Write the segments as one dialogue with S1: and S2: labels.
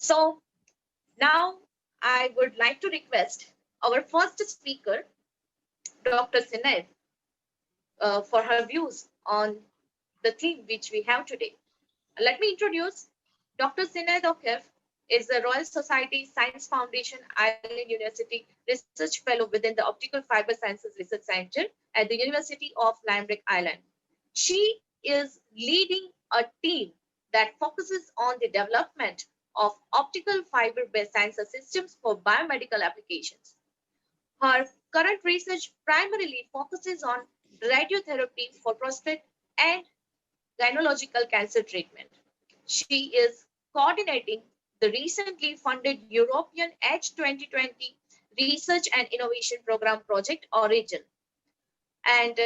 S1: So now I would like to request our first speaker, Dr. Sinead, for her views on the theme which we have today. Let me introduce Dr. Sinead O'Keefe is the Royal Society Science Foundation Ireland University Research Fellow within the Optical Fiber Sciences Research Center at the University of Limerick, Ireland. She is leading a team that focuses on the development of optical fiber-based sensor systems for biomedical applications. Her current research primarily focuses on radiotherapy for prostate and gynecological cancer treatment. She is coordinating the recently funded European Edge 2020 Research and Innovation Program Project Origin. And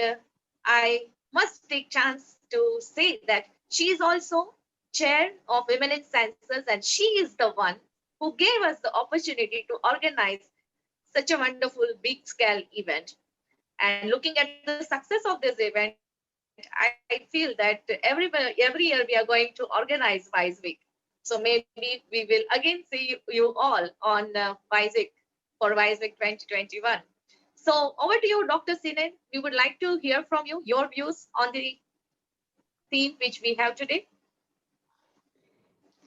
S1: I must take chance to say that she is also chair of Women in Sensors, and she is the one who gave us the opportunity to organize such a wonderful big scale event. And looking at the success of this event, I feel that every year we are going to organize WiSe Week. So maybe we will again see you all on WiSe Week for WiSe Week 2021. So over to you, Dr. Sinead. We would like to hear from you, your views on the theme which we have today.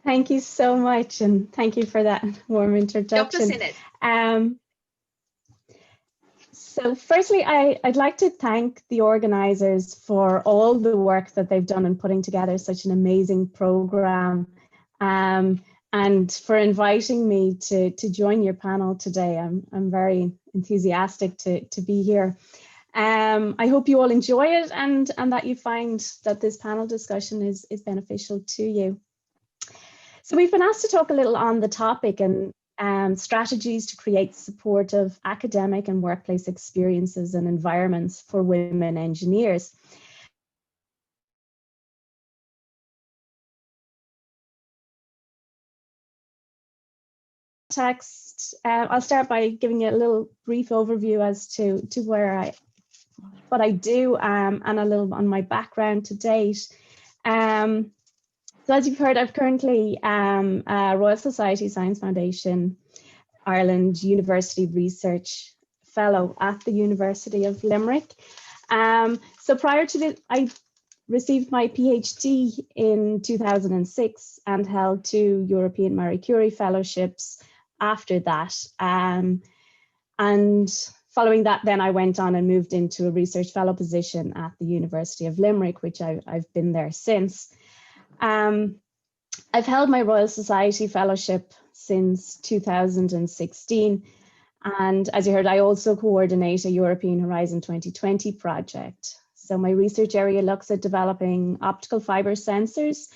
S2: Thank you so much, and thank you for that warm introduction.
S1: Dr. Sinead.
S2: So firstly, I'd like to thank the organizers for all the work that they've done in putting together such an amazing program, and for inviting me to join your panel today. I'm very enthusiastic to be here. I hope you all enjoy it and that you find that this panel discussion is beneficial to you. So we've been asked to talk a little on the topic and strategies to create supportive academic and workplace experiences and environments for women engineers. I'll start by giving you a little brief overview as to what I do and a little on my background to date. So as you've heard, I've currently a Royal Society Science Foundation Ireland University Research Fellow at the University of Limerick. So prior to this, I received my PhD in 2006 and held 2 European Marie Curie fellowships after that. And following that, then I went on and moved into a research fellow position at the University of Limerick, which I've been there since. I've held my Royal Society Fellowship since 2016. And as you heard, I also coordinate a European Horizon 2020 project. So my research area looks at developing optical fiber sensors,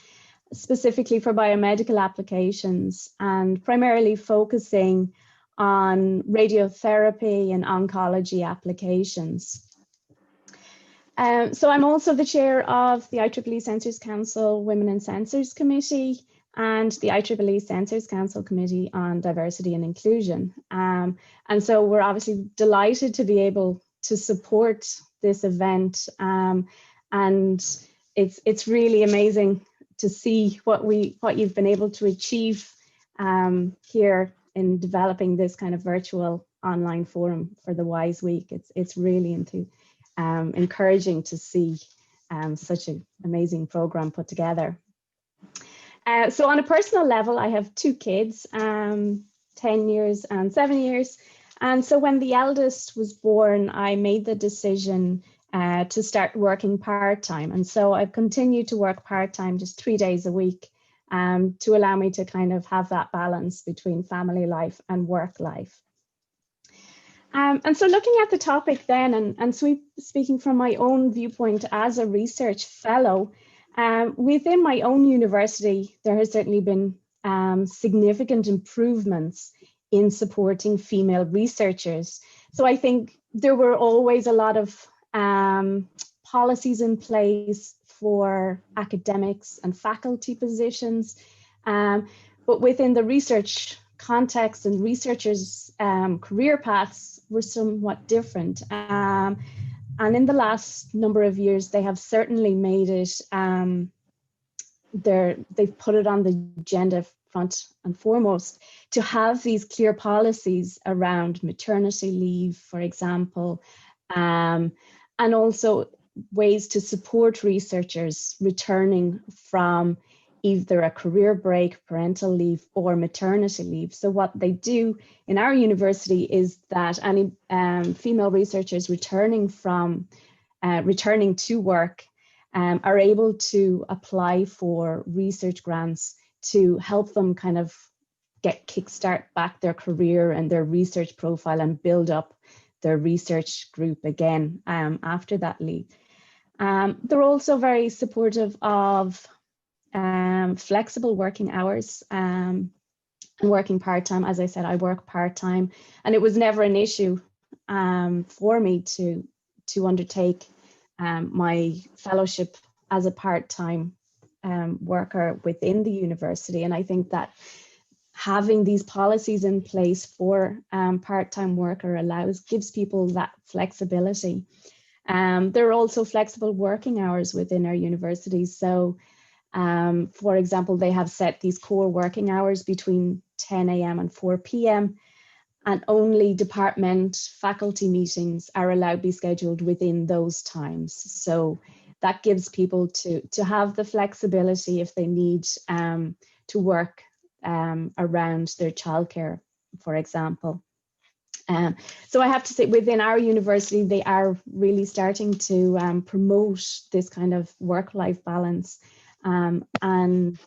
S2: specifically for biomedical applications, and primarily focusing on radiotherapy and oncology applications. So I'm also the chair of the IEEE Sensors Council Women in Sensors Committee and the IEEE Sensors Council Committee on Diversity and Inclusion. And so we're obviously delighted to be able to support this event. And it's really amazing to see what you've been able to achieve here in developing this kind of virtual online forum for the WiSe Week. It's really encouraging to see such an amazing program put together. So on a personal level, I have 2 kids, 10 years and 7 years. And so when the eldest was born, I made the decision to start working part-time. And so I've continued to work part-time, just 3 days a week, to allow me to kind of have that balance between family life and work life. And so looking at the topic then, and speaking from my own viewpoint as a research fellow, within my own university, there has certainly been significant improvements in supporting female researchers. So I think there were always a lot of policies in place for academics and faculty positions, but within the research context and researchers' career paths were somewhat different. And in the last number of years, they have certainly made it, they've put it on the agenda front and foremost, to have these clear policies around maternity leave, for example, and also ways to support researchers returning from either a career break, parental leave, or maternity leave. So what they do in our university is that any female researchers returning to work are able to apply for research grants to help them kind of kickstart back their career and their research profile and build up their research group again after that leave. They're also very supportive of flexible working hours and working part-time. As I said, I work part-time, and it was never an issue for me to undertake my fellowship as a part-time worker within the university. And I think that having these policies in place for part-time worker gives people that flexibility. There are also flexible working hours within our universities. So for example, they have set these core working hours between 10 a.m. and 4 p.m. and only department faculty meetings are allowed to be scheduled within those times. So that gives people to have the flexibility if they need to work around their childcare, for example. So I have to say, within our university, they are really starting to promote this kind of work-life balance and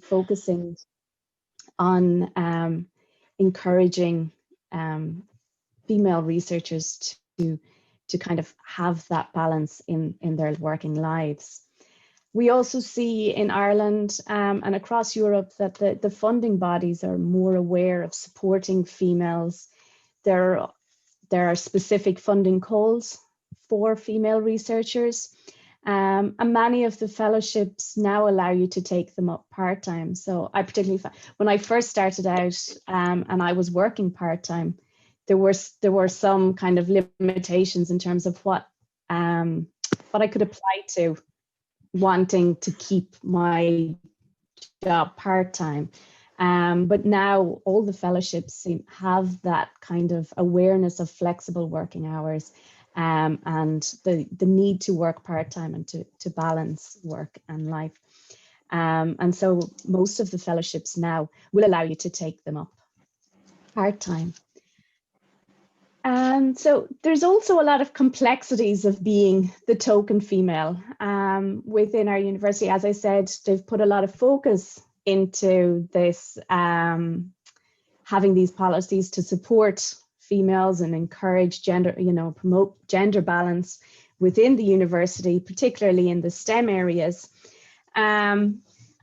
S2: focusing on encouraging female researchers to kind of have that balance in their working lives. We also see in Ireland and across Europe that the funding bodies are more aware of supporting females. There are specific funding calls for female researchers. And many of the fellowships now allow you to take them up part-time. So I particularly, when I first started out and I was working part-time, there were some kind of limitations in terms of what I could apply to wanting to keep my job part-time. But now all the fellowships have that kind of awareness of flexible working hours and the need to work part-time and to balance work and life. And so most of the fellowships now will allow you to take them up part-time. So there's also a lot of complexities of being the token female within our university. As I said, they've put a lot of focus into this, having these policies to support females and encourage gender, promote gender balance within the university, particularly in the STEM areas. And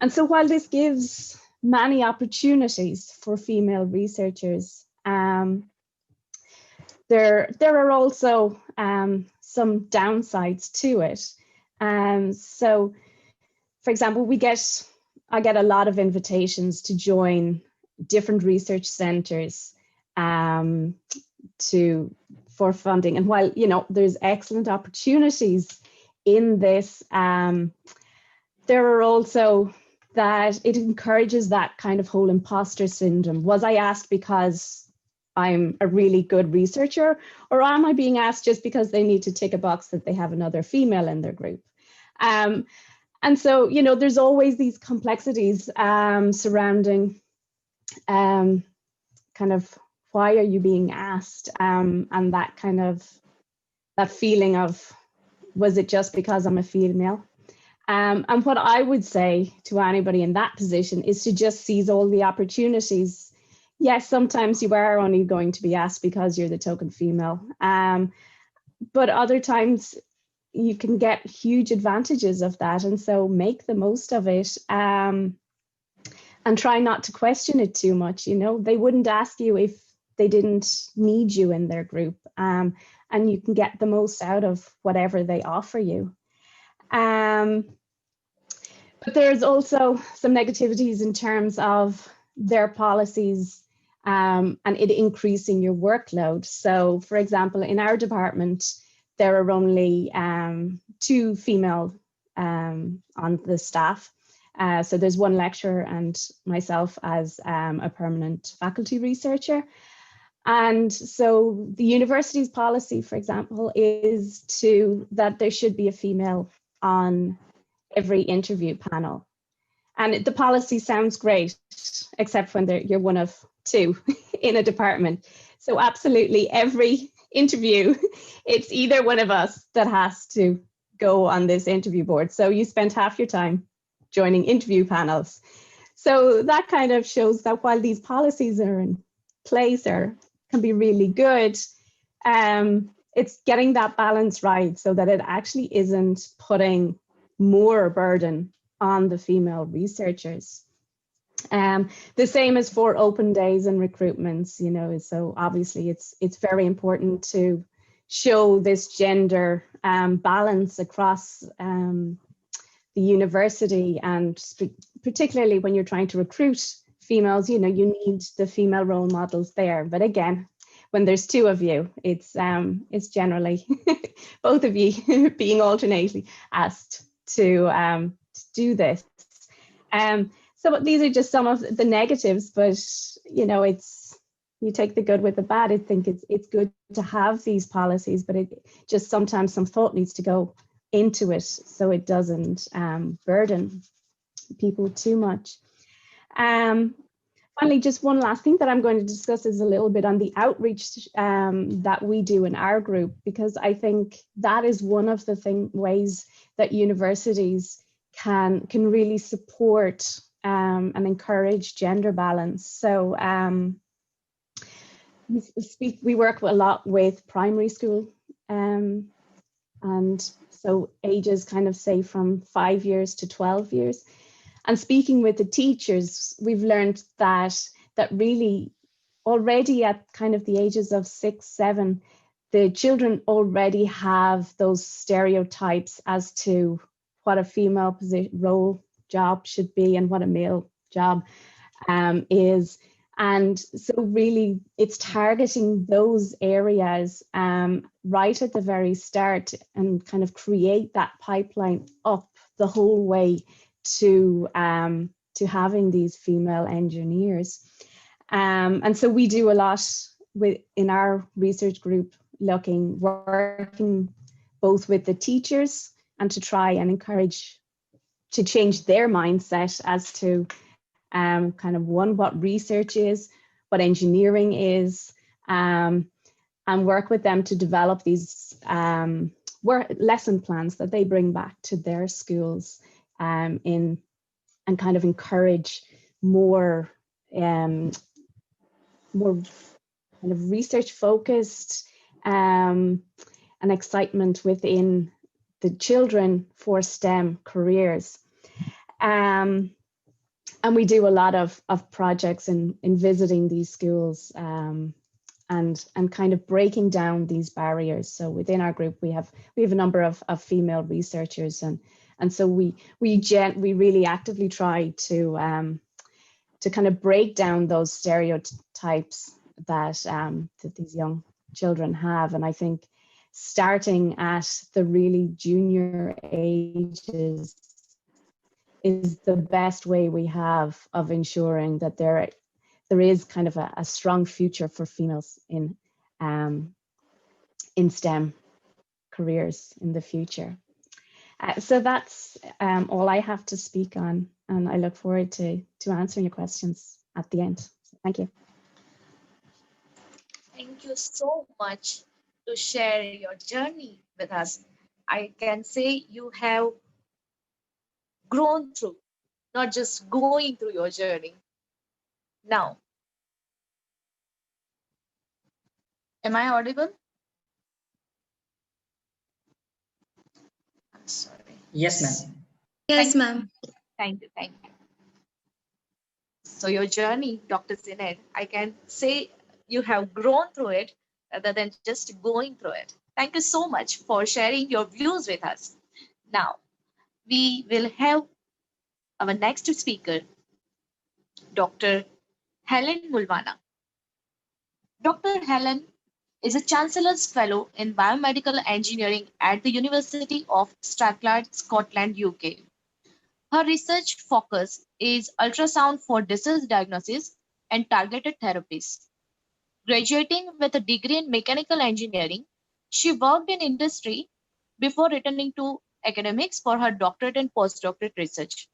S2: so while this gives many opportunities for female researchers, there are also some downsides to it. So, for example, I get a lot of invitations to join different research centres for funding. And while there's excellent opportunities in this, there are also that it encourages that kind of whole imposter syndrome. Was I asked because I'm a really good researcher, or am I being asked just because they need to tick a box that they have another female in their group? And so, there's always these complexities surrounding kind of why are you being asked, and that kind of that feeling of, was it just because I'm a female? And what I would say to anybody in that position is to just seize all the opportunities. Yes, sometimes you are only going to be asked because you're the token female, but other times you can get huge advantages of that, and so make the most of it, and try not to question it too much. They wouldn't ask you if they didn't need you in their group, and you can get the most out of whatever they offer you. But there's also some negativities in terms of their policies and it increasing your workload. So, for example, in our department, there are only 2 female on the staff. So there's one lecturer and myself as a permanent faculty researcher. And so the university's policy, for example, is that there should be a female on every interview panel. And the policy sounds great, except when you're one of two in a department. So absolutely every interview, it's either one of us that has to go on this interview board. So you spend half your time joining interview panels. So that kind of shows that while these policies are in place or can be really good, it's getting that balance right so that it actually isn't putting more burden on the female researchers. The same as for open days and recruitments, you know, so obviously it's very important to show this gender balance across the university, and particularly when you're trying to recruit females, you know, you need the female role models there. But again, when there's two of you, it's generally both of you being alternately asked to do this. So these are just some of the negatives, but you know, you take the good with the bad. I think it's good to have these policies, but it just sometimes some thought needs to go into it so it doesn't burden people too much. Finally, just one last thing that I'm going to discuss is a little bit on the outreach that we do in our group, because I think that is one of the ways that universities can really support and encourage gender balance. So we work a lot with primary school, and so ages kind of say from 5 years to 12 years. And speaking with the teachers, we've learned that really already at kind of the ages of 6, 7, the children already have those stereotypes as to what a female role job should be and what a male job is. And so really it's targeting those areas right at the very start and kind of create that pipeline up the whole way to having these female engineers. And so we do a lot in our research group, working both with the teachers and to try and encourage to change their mindset as to kind of what research is, what engineering is, and work with them to develop these lesson plans that they bring back to their schools and kind of encourage more kind of research focused and excitement within the children for STEM careers. And we do a lot of projects in visiting these schools and kind of breaking down these barriers. So within our group, we have a number of female researchers, and so we really actively try to kind of break down those stereotypes that these young children have. And I think starting at the really junior ages is the best way we have of ensuring that there is kind of a strong future for females in STEM careers in the future. So that's all I have to speak on, and I look forward to answering your questions at the end. Thank you.
S1: Thank you so much to share your journey with us. I can say you have grown through, not just going through your journey. Now, am I audible? I'm sorry.
S3: Yes, ma'am.
S4: Yes, ma'am.
S1: Thank you. So your journey, Dr. Zined, I can say you have grown through it rather than just going through it. Thank you so much for sharing your views with us. Now, we will have our next speaker, Dr. Helen Mulvana. Dr. Helen is a Chancellor's Fellow in Biomedical Engineering at the University of Strathclyde, Scotland, UK. Her research focus is ultrasound for disease diagnosis and targeted therapies. Graduating with a degree in mechanical engineering, she worked in industry before returning to academics for her doctorate and postdoctorate research.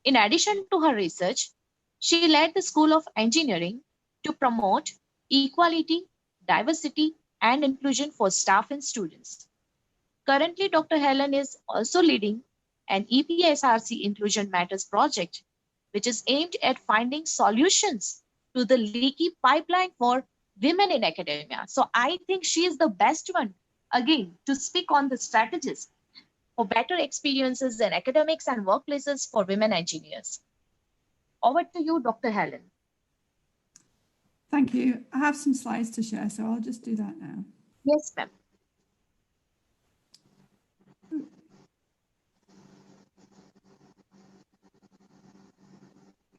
S1: In addition to her research, she led the School of Engineering to promote equality, diversity, and inclusion for staff and students. Currently, Dr. Helen is also leading an EPSRC Inclusion Matters project, which is aimed at finding solutions to the leaky pipeline for women in academia. So I think she is the best one, again, to speak on the strategies for better experiences in academics and workplaces for women engineers. Over to you, Dr. Helen.
S3: Thank you. I have some slides to share, so I'll just do that now.
S1: Yes, ma'am.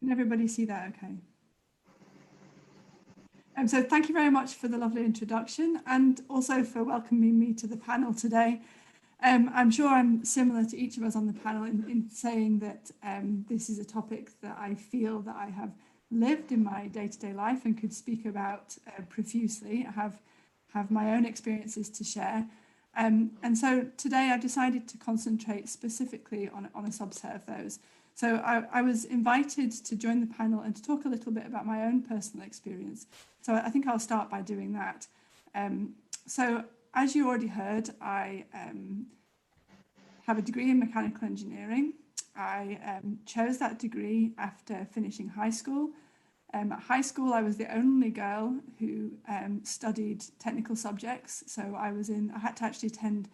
S3: Can everybody see that okay? So thank you very much for the lovely introduction and also for welcoming me to the panel today. I'm sure I'm similar to each of us on the panel in saying that this is a topic that I feel that I have lived in my day-to-day life and could speak about profusely. I have my own experiences to share. And so today I decided to concentrate specifically on a subset of those. So I was invited to join the panel and to talk a little bit about my own personal experience. So I think I'll start by doing that. So as you already heard, I have a degree in mechanical engineering. I chose that degree after finishing high school. At high school, I was the only girl who studied technical subjects. So I had to actually attend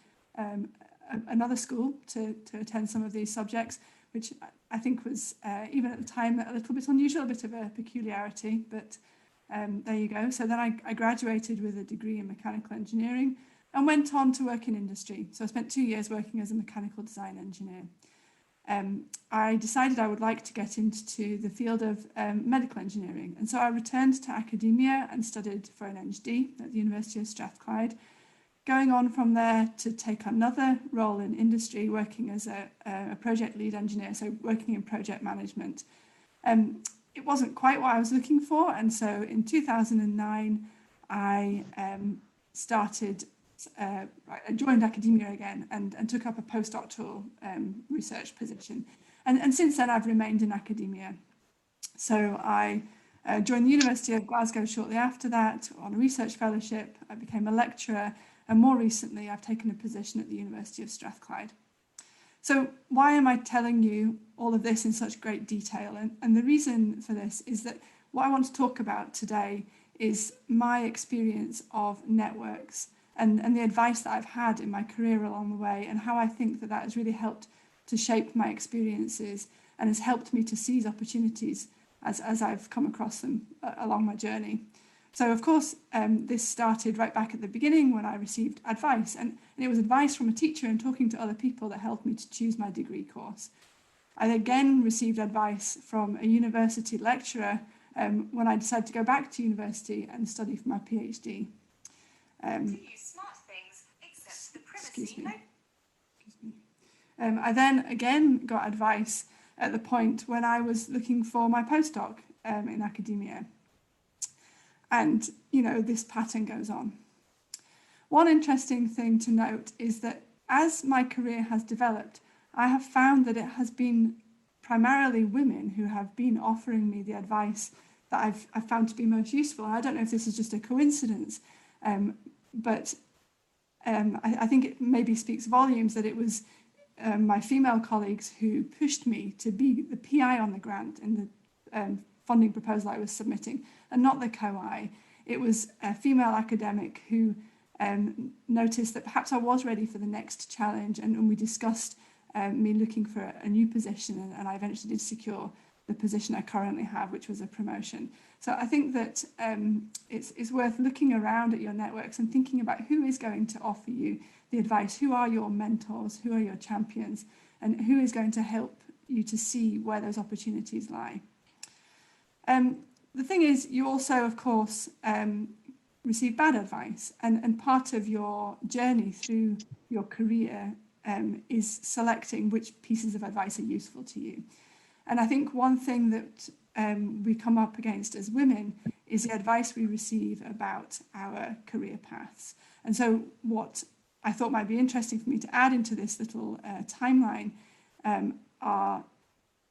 S3: another school to attend some of these subjects, which I think was, even at the time, a little bit unusual, a bit of a peculiarity, but there you go. So then I graduated with a degree in mechanical engineering and went on to work in industry. So I spent 2 years working as a mechanical design engineer. I decided I would like to get into the field of medical engineering. And so I returned to academia and studied for an NGD at the University of Strathclyde, going on from there to take another role in industry, working as a project lead engineer, so working in project management. It wasn't quite what I was looking for. And so in 2009, I joined academia again and took up a postdoctoral research position. And since then, I've remained in academia. So I joined the University of Glasgow shortly after that on a research fellowship. I became a lecturer, and more recently, I've taken a position at the University of Strathclyde. So why am I telling you all of this in such great detail? And the reason for this is that what I want to talk about today is my experience of networks and the advice that I've had in my career along the way, and how I think that has really helped to shape my experiences and has helped me to seize opportunities as I've come across them along my journey. So of course, this started right back at the beginning when I received advice, and it was advice from a teacher and talking to other people that helped me to choose my degree course. I again received advice from a university lecturer when I decided to go back to university and study for my PhD. Excuse me. I then again got advice at the point when I was looking for my postdoc in academia. And, you know, this pattern goes on. One interesting thing to note is that as my career has developed, I have found that it has been primarily women who have been offering me the advice that I've found to be most useful. And I don't know if this is just a coincidence, but I think it maybe speaks volumes that it was my female colleagues who pushed me to be the PI on the grant in the funding proposal I was submitting, and not the co-I. It was a female academic who noticed that perhaps I was ready for the next challenge, and we discussed me looking for a new position, and I eventually did secure the position I currently have, which was a promotion. So I think that it's worth looking around at your networks and thinking about who is going to offer you the advice, who are your mentors, who are your champions, and who is going to help you to see where those opportunities lie. The thing is, you also, of course, receive bad advice, and part of your journey through your career is selecting which pieces of advice are useful to you. And I think one thing that we come up against as women is the advice we receive about our career paths. And so what I thought might be interesting for me to add into this little timeline are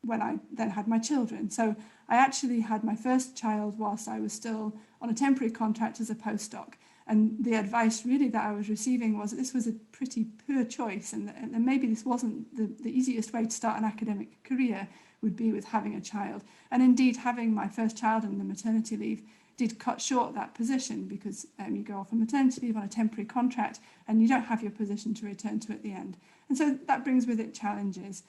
S3: when I then had my children. So I actually had my first child whilst I was still on a temporary contract as a postdoc. And the advice really that I was receiving was that this was a pretty poor choice, and maybe this wasn't the easiest way to start an academic career would be with having a child. And indeed, having my first child and the maternity leave did cut short that position, because you go off on maternity leave on a temporary contract and you don't have your position to return to at the end. And so that brings with it challenges.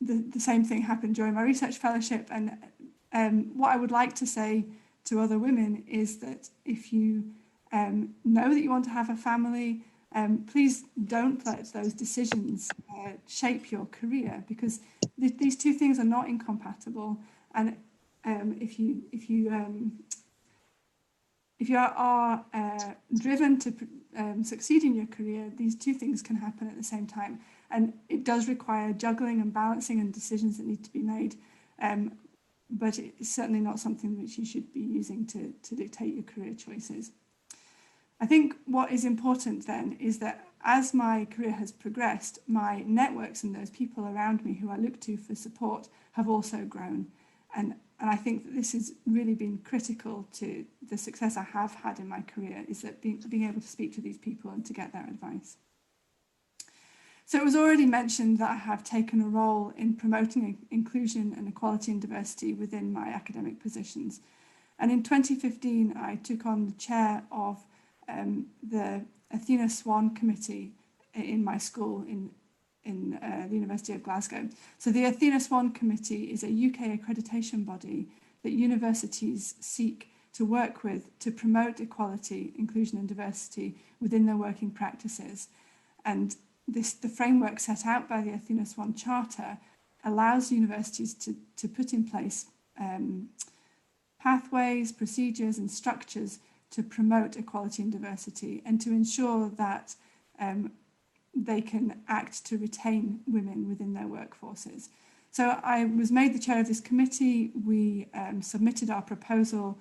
S3: The same thing happened during my research fellowship, and what I would like to say to other women is that if you know that you want to have a family, please don't let those decisions shape your career, because these two things are not incompatible. And if you are driven to succeed in your career, these two things can happen at the same time. And it does require juggling and balancing and decisions that need to be made. But it's certainly not something which you should be using to dictate your career choices. I think what is important then is that as my career has progressed, my networks and those people around me who I look to for support have also grown. And I think that this has really been critical to the success I have had in my career, is that being able to speak to these people and to get their advice. So it was already mentioned that I have taken a role in promoting inclusion and equality and diversity within my academic positions. And in 2015, I took on the chair of the Athena Swan Committee in my school in the University of Glasgow. So the Athena Swan Committee is a UK accreditation body that universities seek to work with to promote equality, inclusion and diversity within their working practices. And the framework set out by the Athena Swan Charter allows universities to put in place pathways, procedures and structures to promote equality and diversity, and to ensure that they can act to retain women within their workforces. So I was made the chair of this committee. We submitted our proposal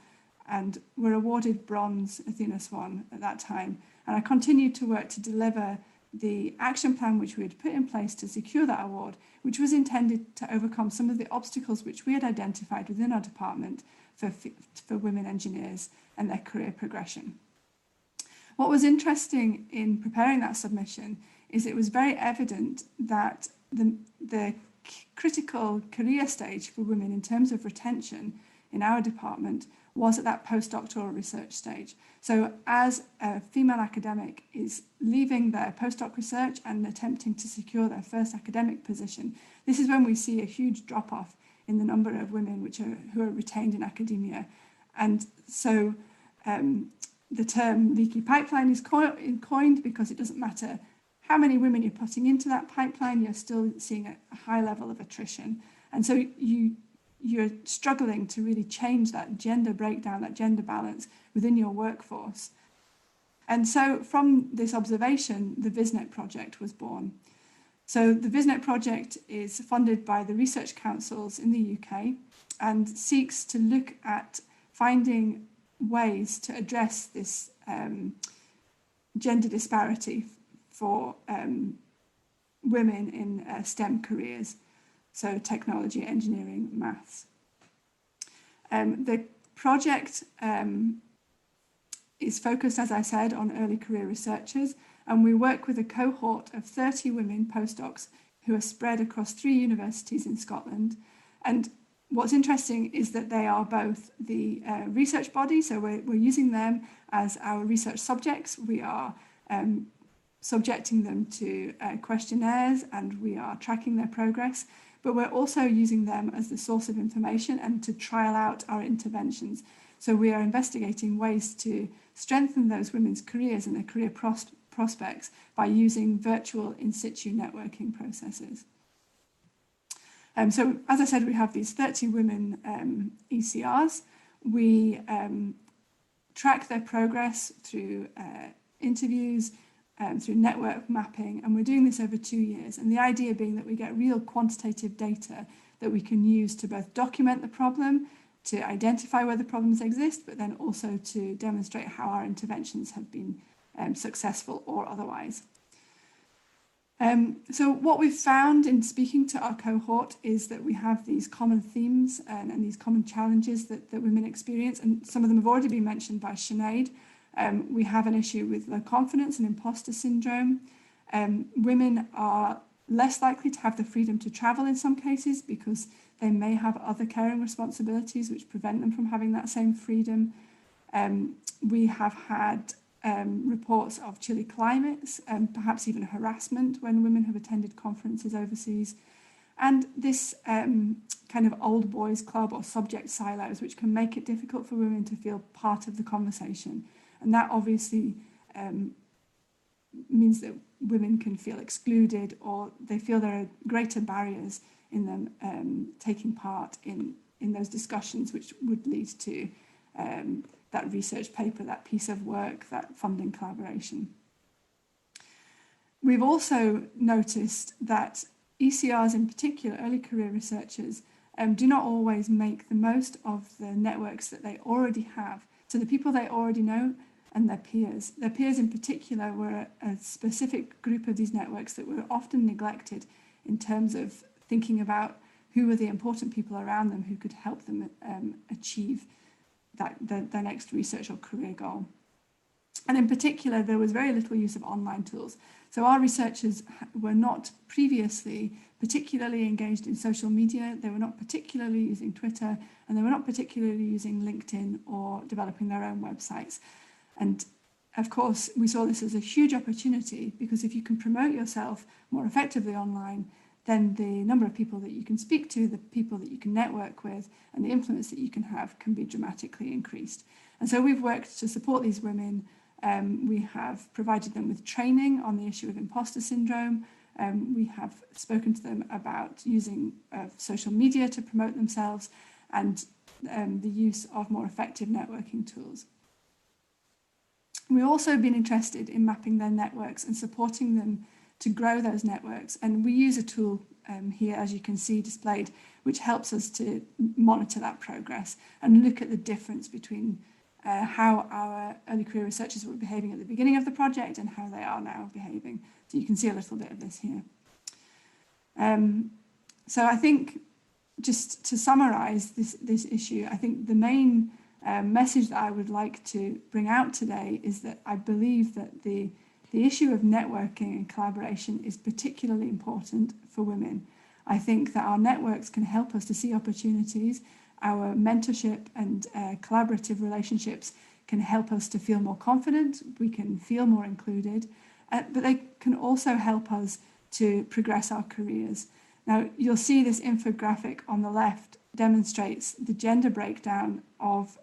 S3: and were awarded bronze Athena Swan at that time. And I continued to work to deliver the action plan which we had put in place to secure that award, which was intended to overcome some of the obstacles which we had identified within our department for women engineers and their career progression. What was interesting in preparing that submission is it was very evident that the critical career stage for women in terms of retention in our department was at that postdoctoral research stage. So as a female academic is leaving their postdoc research and attempting to secure their first academic position, this is when we see a huge drop-off in the number of women who are retained in academia. And so the term leaky pipeline is coined because it doesn't matter how many women you're putting into that pipeline, you're still seeing a high level of attrition. And so you're struggling to really change that gender breakdown, that gender balance within your workforce. And so from this observation, the VisNet project was born. So the VisNet project is funded by the research councils in the UK and seeks to look at finding ways to address this gender disparity for women in STEM careers. So technology, engineering, maths. The project is focused, as I said, on early career researchers, and we work with a cohort of 30 women postdocs who are spread across 3 universities in Scotland. And what's interesting is that they are both the research body, so we're using them as our research subjects. We are subjecting them to questionnaires and we are tracking their progress. But we're also using them as the source of information and to trial out our interventions. So we are investigating ways to strengthen those women's careers and their career prospects by using virtual in situ networking processes. So as I said, we have these 30 women ECRs. We track their progress through interviews, through network mapping, and we're doing this over 2 years. And the idea being that we get real quantitative data that we can use to both document the problem, to identify where the problems exist, but then also to demonstrate how our interventions have been successful or otherwise. So what we've found in speaking to our cohort is that we have these common themes and these common challenges that women experience, and some of them have already been mentioned by Sinead. We have an issue with low confidence and imposter syndrome. Women are less likely to have the freedom to travel in some cases because they may have other caring responsibilities which prevent them from having that same freedom. We have had reports of chilly climates and perhaps even harassment when women have attended conferences overseas. And this kind of old boys club or subject silos, which can make it difficult for women to feel part of the conversation. And that obviously means that women can feel excluded, or they feel there are greater barriers in them taking part in those discussions, which would lead to that research paper, that piece of work, that funding collaboration. We've also noticed that ECRs in particular, early career researchers, do not always make the most of the networks that they already have. So the people they already know and their peers. Their peers in particular were a specific group of these networks that were often neglected in terms of thinking about who were the important people around them who could help them achieve their next research or career goal. And in particular, there was very little use of online tools. So our researchers were not previously particularly engaged in social media, they were not particularly using Twitter, and they were not particularly using LinkedIn or developing their own websites. And of course, we saw this as a huge opportunity because if you can promote yourself more effectively online, then the number of people that you can speak to, the people that you can network with, and the influence that you can have can be dramatically increased. And so we've worked to support these women. We have provided them with training on the issue of imposter syndrome. We have spoken to them about using social media to promote themselves and the use of more effective networking tools. We've also been interested in mapping their networks and supporting them to grow those networks. And we use a tool here, as you can see displayed, which helps us to monitor that progress and look at the difference between how our early career researchers were behaving at the beginning of the project and how they are now behaving. So you can see a little bit of this here. So I think just to summarize this issue, I think the main message that I would like to bring out today is that I believe that the issue of networking and collaboration is particularly important for women. I think that our networks can help us to see opportunities. Our mentorship and collaborative relationships can help us to feel more confident. We can feel more included, but they can also help us to progress our careers. Now, you'll see this infographic on the left demonstrates the gender breakdown of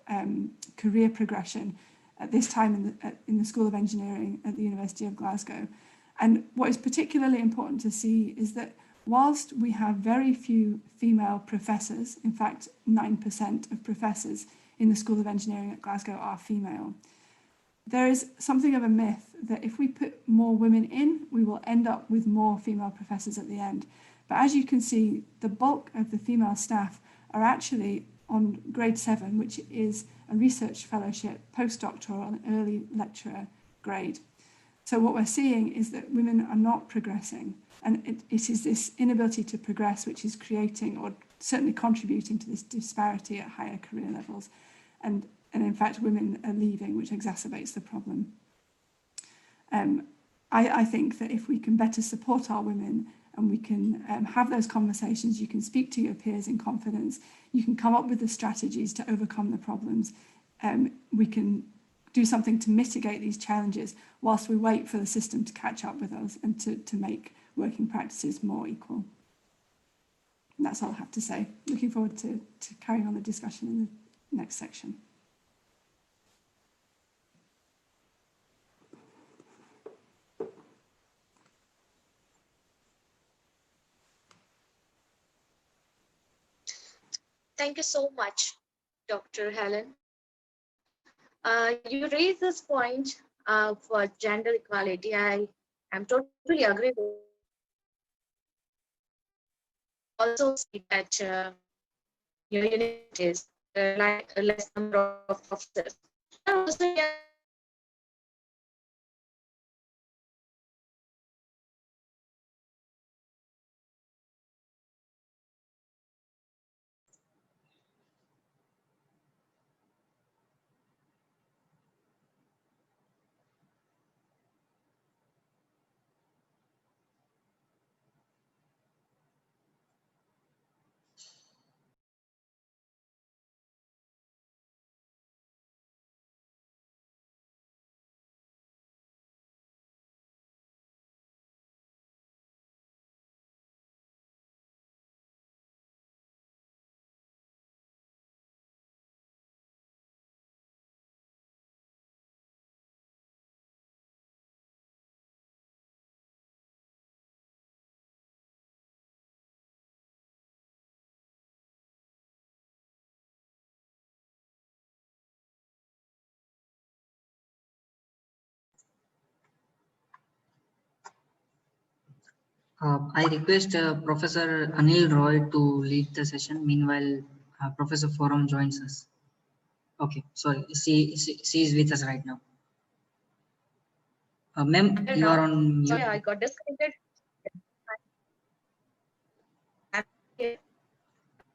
S3: career progression at this time in the School of Engineering at the University of Glasgow. And what is particularly important to see is that whilst we have very few female professors, in fact 9% of professors in the School of Engineering at Glasgow are female, there is something of a myth that if we put more women in, we will end up with more female professors at the end. But as you can see, the bulk of the female staff are actually on grade 7, which is a research fellowship, postdoctoral and early lecturer grade. So what we're seeing is that women are not progressing, and it is this inability to progress which is creating or certainly contributing to this disparity at higher career levels. And in fact, women are leaving, which exacerbates the problem. I think that if we can better support our women and we can have those conversations, you can speak to your peers in confidence, you can come up with the strategies to overcome the problems, we can do something to mitigate these challenges whilst we wait for the system to catch up with us and to make working practices more equal. And that's all I have to say. Looking forward to carrying on the discussion in the next section.
S1: Thank you so much, Dr. Helen. You raised this point for gender equality. I am totally agree with also see that your universities like a less number of professors. There are also
S4: I request Professor Anil Roy to lead the session. Meanwhile, Professor Forum joins us. Okay, sorry, she is with us right now. Ma'am, you are on mute.
S1: sorry, I got disconnected.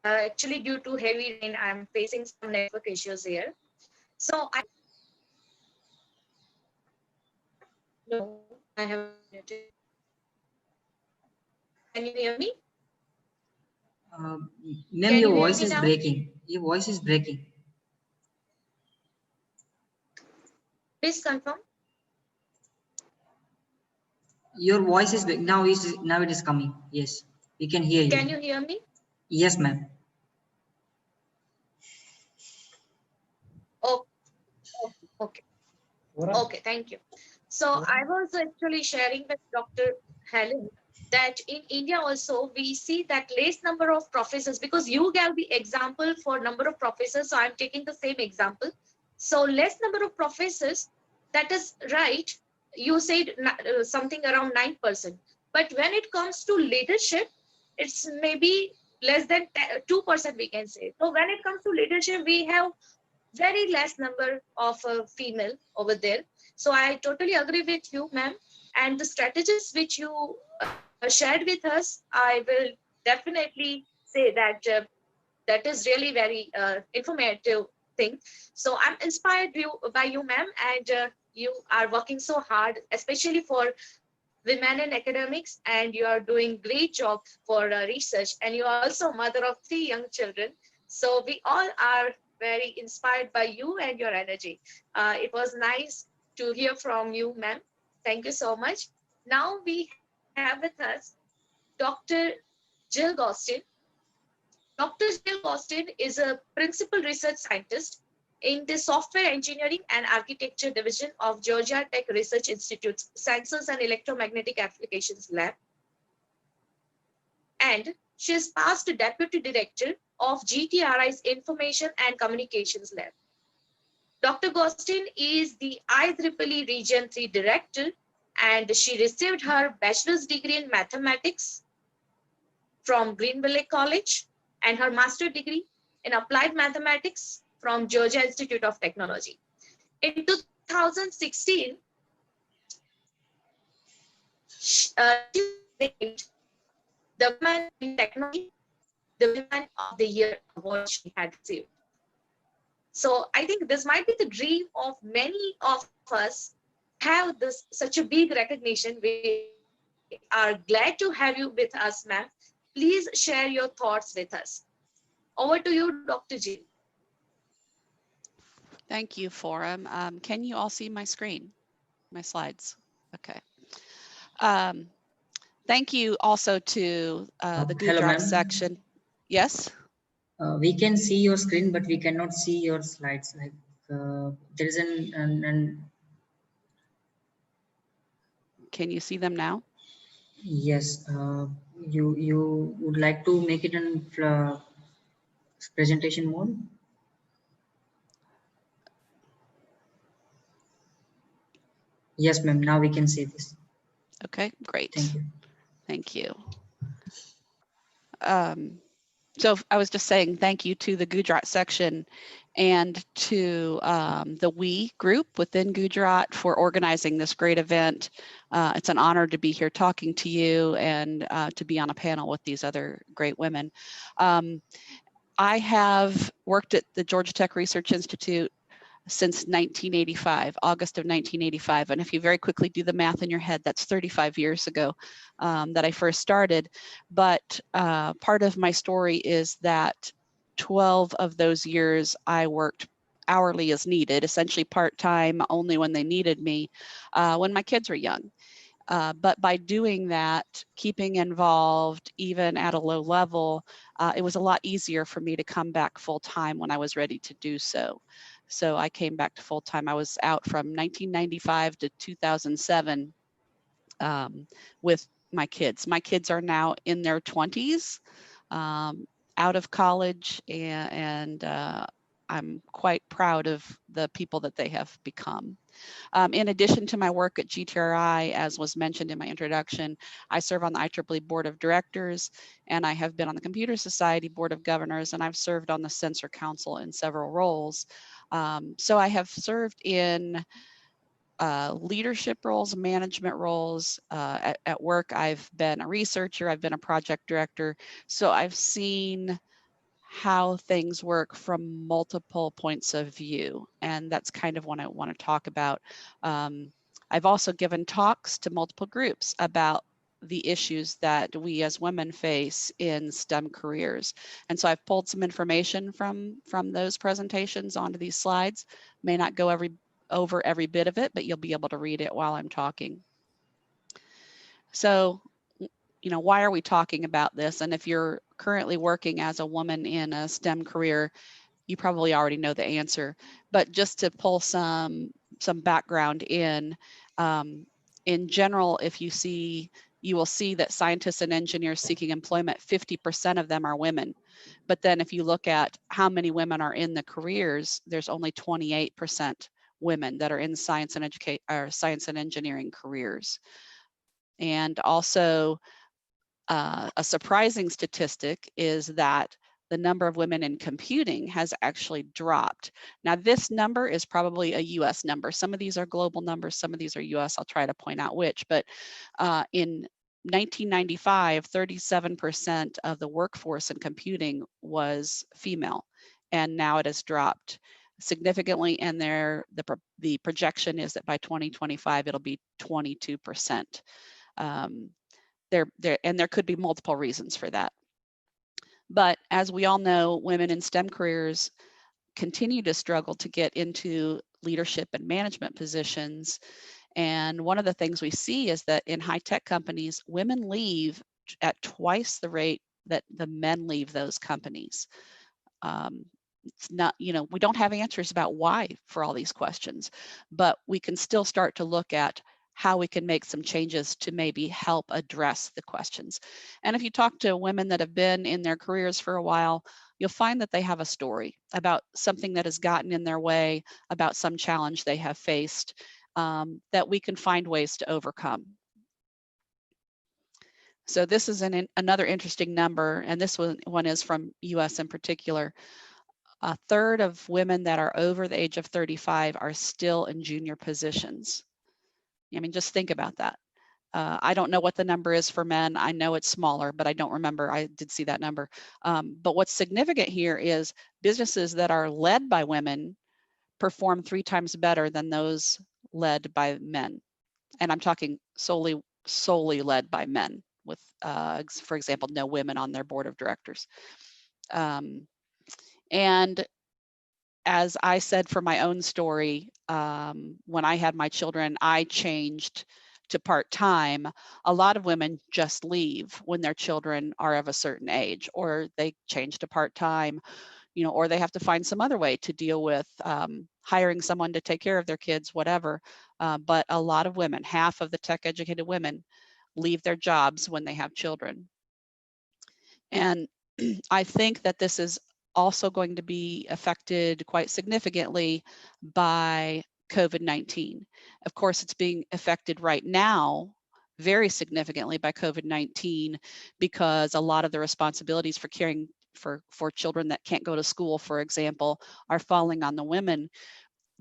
S1: Actually, due to heavy rain, I'm facing some network issues here. So I no, I have muted. Can you hear me?
S4: Ma'am, your voice is breaking. Your voice is breaking.
S1: Please confirm.
S4: Your voice is now. Now it is coming. Yes, we can hear you.
S1: Can you hear me?
S4: Yes, ma'am.
S1: Oh, okay. Okay, thank you. So I was actually sharing with Dr. Helen that in India also we see that less number of professors, because you gave the example for number of professors, so I'm taking the same example. So less number of professors, that is right. You said something around 9%, but when it comes to leadership, it's maybe less than 2% we can say. So when it comes to leadership, we have very less number of female over there. So I totally agree with you, ma'am. And the strategies which you shared with us, I will definitely say that that is really very informative thing. So I'm inspired by you, ma'am, and you are working so hard, especially for women in academics, and you are doing great job for research, and you are also mother of 3 young children. So we all are very inspired by you and your energy. It was nice to hear from you, ma'am. Thank you so much. Now we have with us Dr. Jill Gostin. Dr. Jill Gostin is a principal research scientist in the Software Engineering and Architecture Division of Georgia Tech Research Institute's Sensors and Electromagnetic Applications Lab. And she is past Deputy Director of GTRI's Information and Communications Lab. Dr. Gostin is the IEEE Region 3 Director, and she received her bachelor's degree in mathematics from Greenville College and her master's degree in applied mathematics from Georgia Institute of Technology. In 2016, she was named the Women in Technology, the Women of the Year award she had received. So I think this might be the dream of many of us, have this such a big recognition. We are glad to have you with us, ma'am. Please share your thoughts with us. Over to you, Dr. Jill.
S5: Thank you, Forum. Can you all see my screen, my slides? Okay. Thank you also to the Gudrop section. Yes?
S4: We can see your screen, but we cannot see your slides. Like there is an
S5: Can you see them now?
S4: yes. You would like to make it in presentation mode? Yes, ma'am. Now we can see this.
S5: Okay, great.
S4: Thank you.
S5: Thank you. So I was just saying thank you to the Gujarat section and to the WE group within Gujarat for organizing this great event. It's an honor to be here talking to you and to be on a panel with these other great women. I have worked at the Georgia Tech Research Institute since 1985, August of 1985. And if you very quickly do the math in your head, that's 35 years ago that I first started. But part of my story is that 12 of those years I worked hourly as needed, essentially part-time, only when they needed me, when my kids were young. But by doing that, keeping involved, even at a low level, it was a lot easier for me to come back full-time when I was ready to do so. So I came back to full-time. I was out from 1995 to 2007 with my kids. My kids are now in their 20s, out of college, and I'm quite proud of the people that they have become. In addition to my work at GTRI, as was mentioned in my introduction, I serve on the IEEE Board of Directors, and I have been on the Computer Society Board of Governors, and I've served on the Censor Council in several roles. So I have served in leadership roles, management roles. At work, I've been a researcher, I've been a project director. So I've seen how things work from multiple points of view. And that's kind of what I want to talk about. I've also given talks to multiple groups about the issues that we as women face in STEM careers. And so I've pulled some information from those presentations onto these slides. May not go over every bit of it, but you'll be able to read it while I'm talking. So, why are we talking about this? And if you're currently working as a woman in a STEM career, you probably already know the answer. But just to pull some background in general, you will see that scientists and engineers seeking employment, 50% of them are women. But then if you look at how many women are in the careers, there's only 28% women that are in science and engineering careers. And also, a surprising statistic is that the number of women in computing has actually dropped. Now, this number is probably a US number. Some of these are global numbers, some of these are US. I'll try to point out which, but in 1995, 37% of the workforce in computing was female, and now it has dropped significantly, and the projection is that by 2025, it'll be 22%. There could be multiple reasons for that. But as we all know, women in STEM careers continue to struggle to get into leadership and management positions. And one of the things we see is that in high-tech companies, women leave at twice the rate that the men leave those companies. It's not, we don't have answers about why for all these questions, but we can still start to look at how we can make some changes to maybe help address the questions. And if you talk to women that have been in their careers for a while, you'll find that they have a story about something that has gotten in their way, about some challenge they have faced, that we can find ways to overcome. So this is another interesting number, and this one is from US in particular. A third of women that are over the age of 35 are still in junior positions. I mean, just think about that. I don't know what the number is for men. I know it's smaller, but I don't remember. I did see that number. But what's significant here is businesses that are led by women perform 3 times better than those led by men. And I'm talking solely led by men with, for example, no women on their board of directors. And as I said for my own story, when I had my children, I changed to part-time. A lot of women just leave when their children are of a certain age, or they change to part-time, or they have to find some other way to deal with hiring someone to take care of their kids, whatever. But a lot of women, half of the tech-educated women, leave their jobs when they have children. And I think that this is also going to be affected quite significantly by COVID-19. Of course, it's being affected right now very significantly by COVID-19 because a lot of the responsibilities for caring for children that can't go to school, for example, are falling on the women.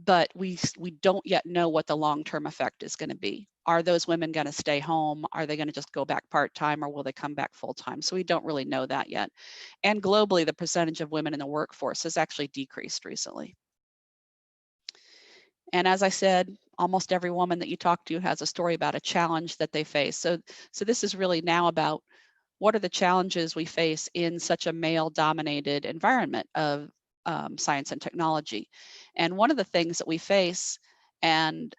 S5: But we don't yet know what the long-term effect is going to be. Are those women going to stay home? Are they going to just go back part-time, or will they come back full-time? So we don't really know that yet. And globally, the percentage of women in the workforce has actually decreased recently. And as I said, almost every woman that you talk to has a story about a challenge that they face. So this is really now about what are the challenges we face in such a male-dominated environment of science and technology. And one of the things that we face, and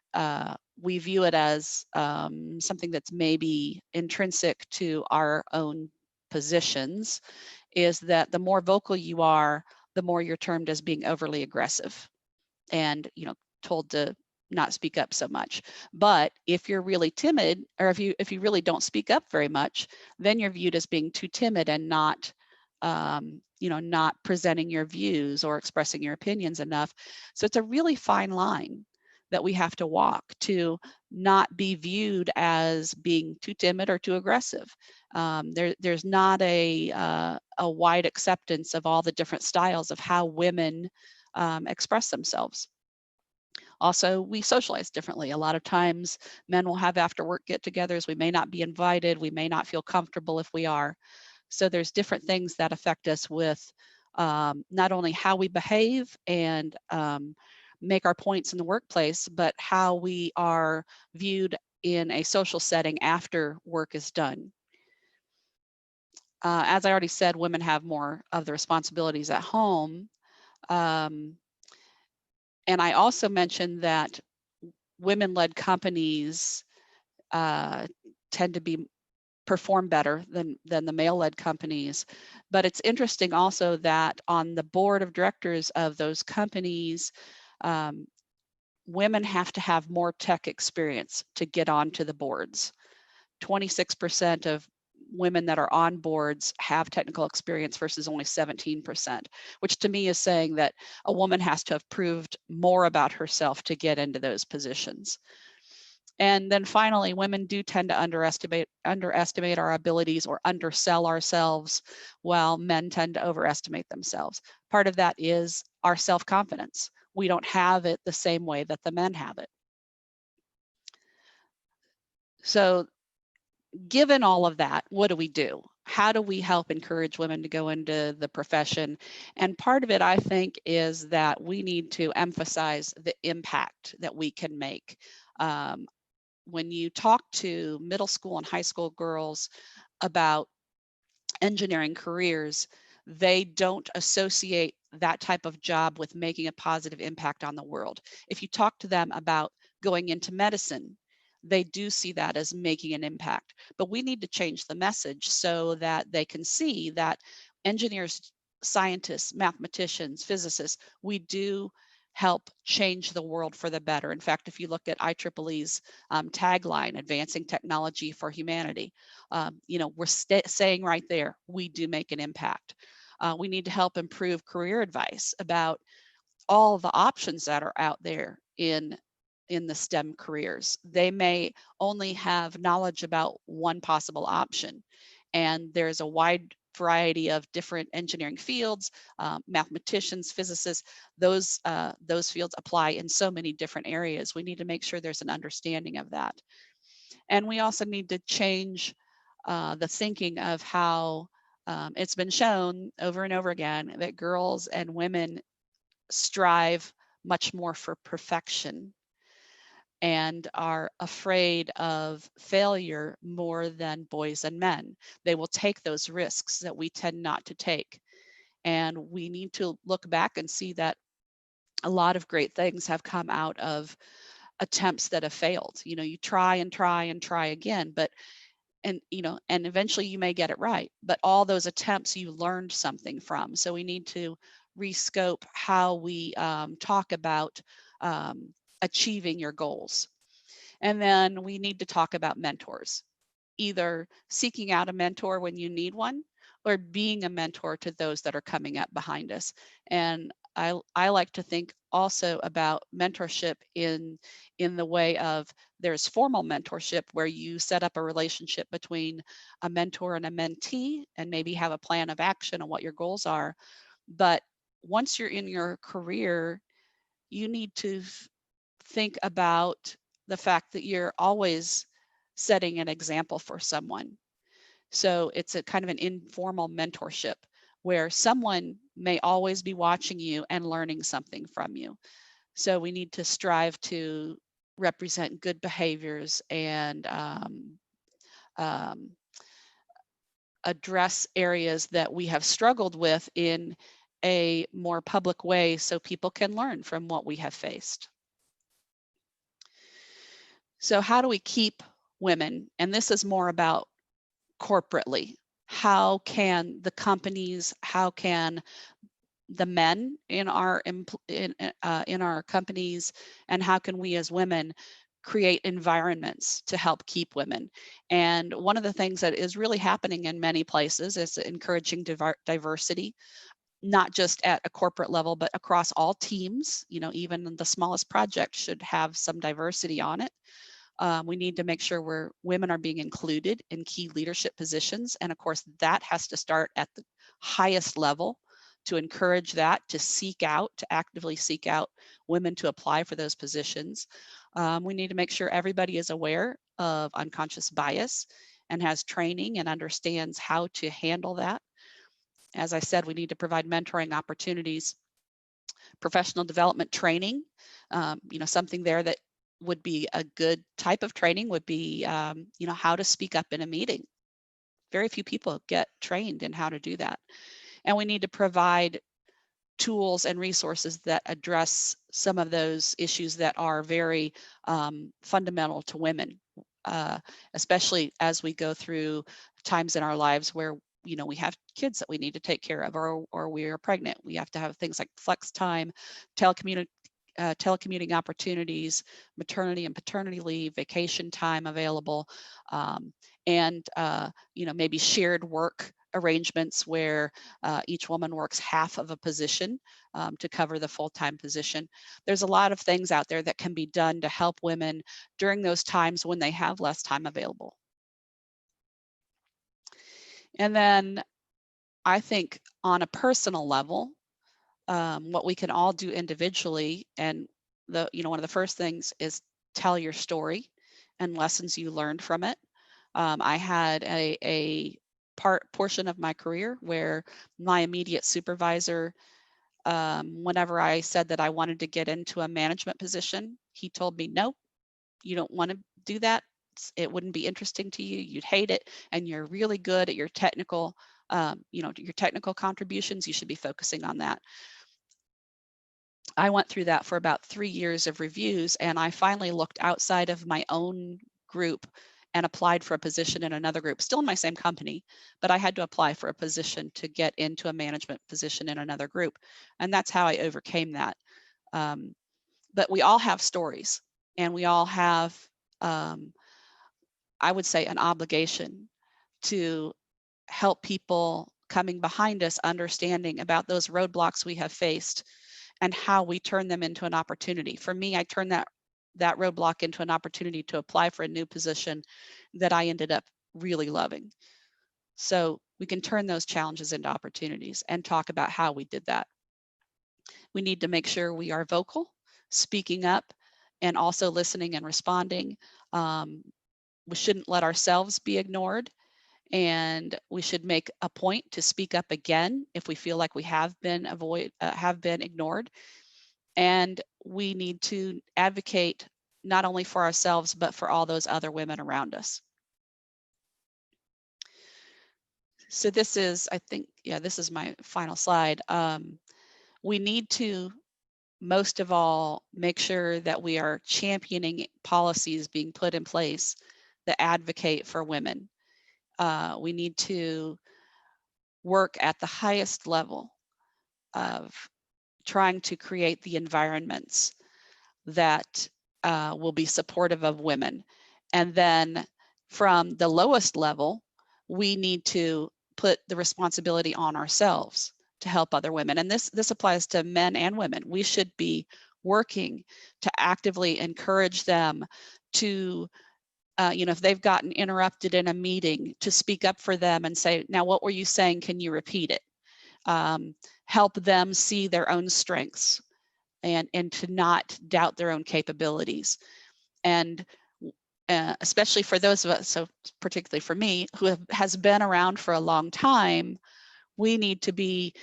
S5: we view it as something that's maybe intrinsic to our own positions, is that the more vocal you are, the more you're termed as being overly aggressive and, you know, told to not speak up so much. But if you're really timid, or if you really don't speak up very much, then you're viewed as being too timid and not you know, not presenting your views or expressing your opinions enough. So it's a really fine line that we have to walk to not be viewed as being too timid or too aggressive. There's not a wide acceptance of all the different styles of how women express themselves. Also, we socialize differently. A lot of times men will have after work get-togethers. We may not be invited. We may not feel comfortable if we are. So there's different things that affect us with not only how we behave and make our points in the workplace, but how we are viewed in a social setting after work is done. As I already said, women have more of the responsibilities at home. And I also mentioned that women-led companies tend to perform better than the male-led companies. But it's interesting also that on the board of directors of those companies, women have to have more tech experience to get onto the boards. 26% of women that are on boards have technical experience versus only 17%, which to me is saying that a woman has to have proved more about herself to get into those positions. And then finally, women do tend to underestimate our abilities or undersell ourselves, while men tend to overestimate themselves. Part of that is our self-confidence. We don't have it the same way that the men have it. So given all of that, what do we do? How do we help encourage women to go into the profession? And part of it, I think, is that we need to emphasize the impact that we can make. When you talk to middle school and high school girls about engineering careers, they don't associate that type of job with making a positive impact on the world. If you talk to them about going into medicine, they do see that as making an impact. But we need to change the message so that they can see that engineers, scientists, mathematicians, physicists, we do help change the world for the better. In fact, if you look at IEEE's tagline, Advancing Technology for Humanity, you know, we're saying right there, we do make an impact. We need to help improve career advice about all the options that are out there in the STEM careers. They may only have knowledge about one possible option, and there's a wide variety of different engineering fields, mathematicians, physicists, those fields apply in so many different areas. We need to make sure there's an understanding of that. And we also need to change the thinking of how it's been shown over and over again that girls and women strive much more for perfection and are afraid of failure more than boys and men. They will take those risks that we tend not to take. And we need to look back and see that a lot of great things have come out of attempts that have failed. You know, you try and try and try again, and eventually you may get it right, but all those attempts you learned something from. So we need to rescope how we talk about achieving your goals. And then we need to talk about mentors, either seeking out a mentor when you need one or being a mentor to those that are coming up behind us. And I like to think also about mentorship in the way of there's formal mentorship where you set up a relationship between a mentor and a mentee and maybe have a plan of action on what your goals are. But once you're in your career, you need to think about the fact that you're always setting an example for someone. So it's a kind of an informal mentorship where someone may always be watching you and learning something from you. So we need to strive to represent good behaviors and address areas that we have struggled with in a more public way so people can learn from what we have faced. So how do we keep women? And this is more about corporately. How can the companies, how can the men in our companies, and how can we as women create environments to help keep women? And one of the things that is really happening in many places is encouraging diversity, not just at a corporate level, but across all teams. You know, even the smallest project should have some diversity on it. We need to make sure women are being included in key leadership positions. And of course, that has to start at the highest level, to encourage that, to actively seek out women to apply for those positions. We need to make sure everybody is aware of unconscious bias and has training and understands how to handle that. As I said, we need to provide mentoring opportunities, professional development training, something there that would be a good type of training would be, how to speak up in a meeting. Very few people get trained in how to do that. And we need to provide tools and resources that address some of those issues that are very fundamental to women, especially as we go through times in our lives where we have kids that we need to take care of, or we are pregnant. We have to have things like flex time, telecommuting opportunities, maternity and paternity leave, vacation time available, and maybe shared work arrangements where each woman works half of a position to cover the full-time position. There's a lot of things out there that can be done to help women during those times when they have less time available. And then I think on a personal level, what we can all do individually, and one of the first things is tell your story and lessons you learned from it. I had a portion of my career where my immediate supervisor, whenever I said that I wanted to get into a management position, he told me, no, you don't want to do that. It wouldn't be interesting to you. You'd hate it, and you're really good at your technical, your technical contributions. You should be focusing on that. I went through that for about 3 years of reviews, and I finally looked outside of my own group and applied for a position in another group, still in my same company, but I had to apply for a position to get into a management position in another group. And that's how I overcame that. But we all have stories, and we all have, I would say, an obligation to help people coming behind us understanding about those roadblocks we have faced and how we turn them into an opportunity. For me, I turned that roadblock into an opportunity to apply for a new position that I ended up really loving. So we can turn those challenges into opportunities and talk about how we did that. We need to make sure we are vocal, speaking up, and also listening and responding. We shouldn't let ourselves be ignored, and we should make a point to speak up again if we feel like we have been ignored. And we need to advocate not only for ourselves, but for all those other women around us. So this is, I think, this is my final slide. We need to, most of all, make sure that we are championing policies being put in place that advocate for women. We need to work at the highest level of trying to create the environments that will be supportive of women. And then from the lowest level, we need to put the responsibility on ourselves to help other women. And this applies to men and women. We should be working to actively encourage them to, if they've gotten interrupted in a meeting, to speak up for them and say, now what were you saying? Can you repeat it? Help them see their own strengths and to not doubt their own capabilities. And especially for those of us, so particularly for me, who has been around for a long time, we need to be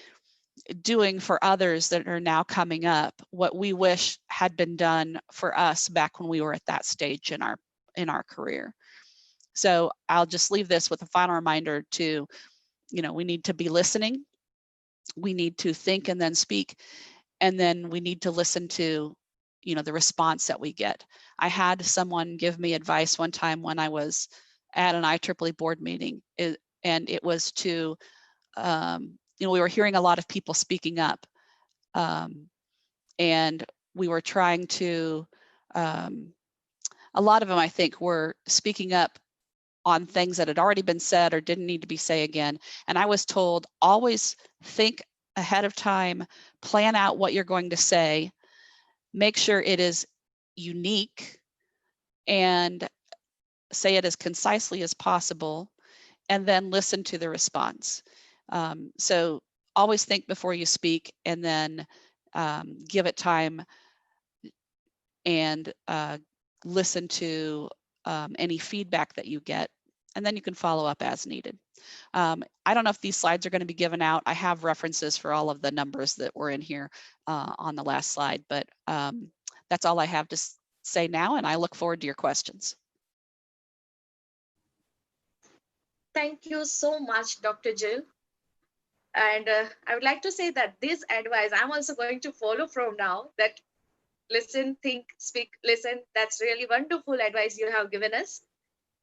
S5: doing for others that are now coming up what we wish had been done for us back when we were at that stage in our career. So I'll just leave this with a final reminder to, we need to be listening, we need to think and then speak, and then we need to listen to, the response that we get. I had someone give me advice one time when I was at an IEEE board meeting, and it was to, we were hearing a lot of people speaking up, and we were trying to, a lot of them, I think, were speaking up on things that had already been said or didn't need to be said again. And I was told, always think ahead of time, plan out what you're going to say, make sure it is unique, and say it as concisely as possible, and then listen to the response. So always think before you speak, and then give it time and listen to any feedback that you get, and then you can follow up as needed. I don't know if these slides are going to be given out. I have references for all of the numbers that were in here on the last slide, but that's all I have to say now, and I look forward to your questions.
S1: Thank you so much, Dr. Jill. And I would like to say that this advice I'm also going to follow from now, that listen, think, speak, listen. That's really wonderful advice you have given us.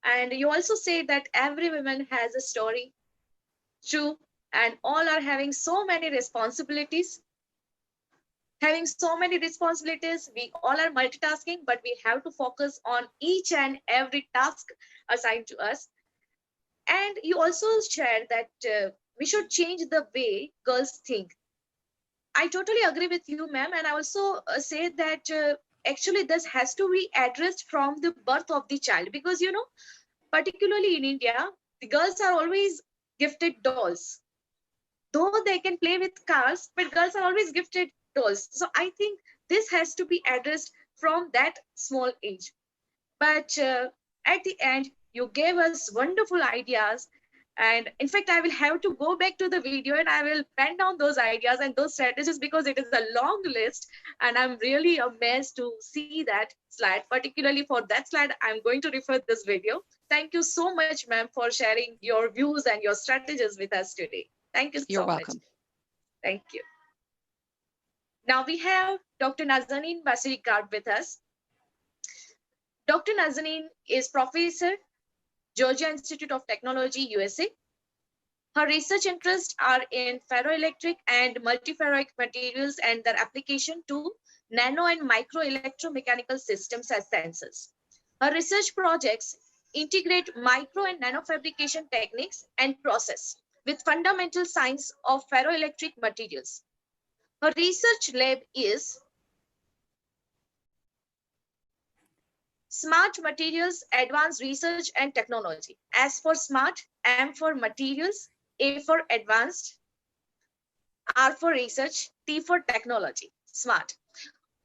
S1: And you also say that every woman has a story. True. And all are having so many responsibilities. Having so many responsibilities, we all are multitasking, but we have to focus on each and every task assigned to us. And you also shared that we should change the way girls think. I totally agree with you, ma'am. And I also say that actually this has to be addressed from the birth of the child, because, particularly in India, the girls are always gifted dolls. Though they can play with cars, but girls are always gifted dolls. So I think this has to be addressed from that small age. But at the end, you gave us wonderful ideas. And in fact, I will have to go back to the video and I will pen down those ideas and those strategies, because it is a long list. And I'm really amazed to see that slide. Particularly for that slide, I'm going to refer this video. Thank you so much, ma'am, for sharing your views and your strategies with us today. Thank you so much.
S5: You're welcome.
S1: Thank you. Now we have Dr. Nazanin Basirikar with us. Dr. Nazanin is Professor, Georgia Institute of Technology, USA. Her research interests are in ferroelectric and multiferroic materials and their application to nano and micro electromechanical systems as sensors. Her research projects integrate micro and nano fabrication techniques and process with fundamental science of ferroelectric materials. Her research lab is Smart Materials Advanced Research and Technology. S for smart, M for materials, A for advanced, R for research, T for technology, SMART.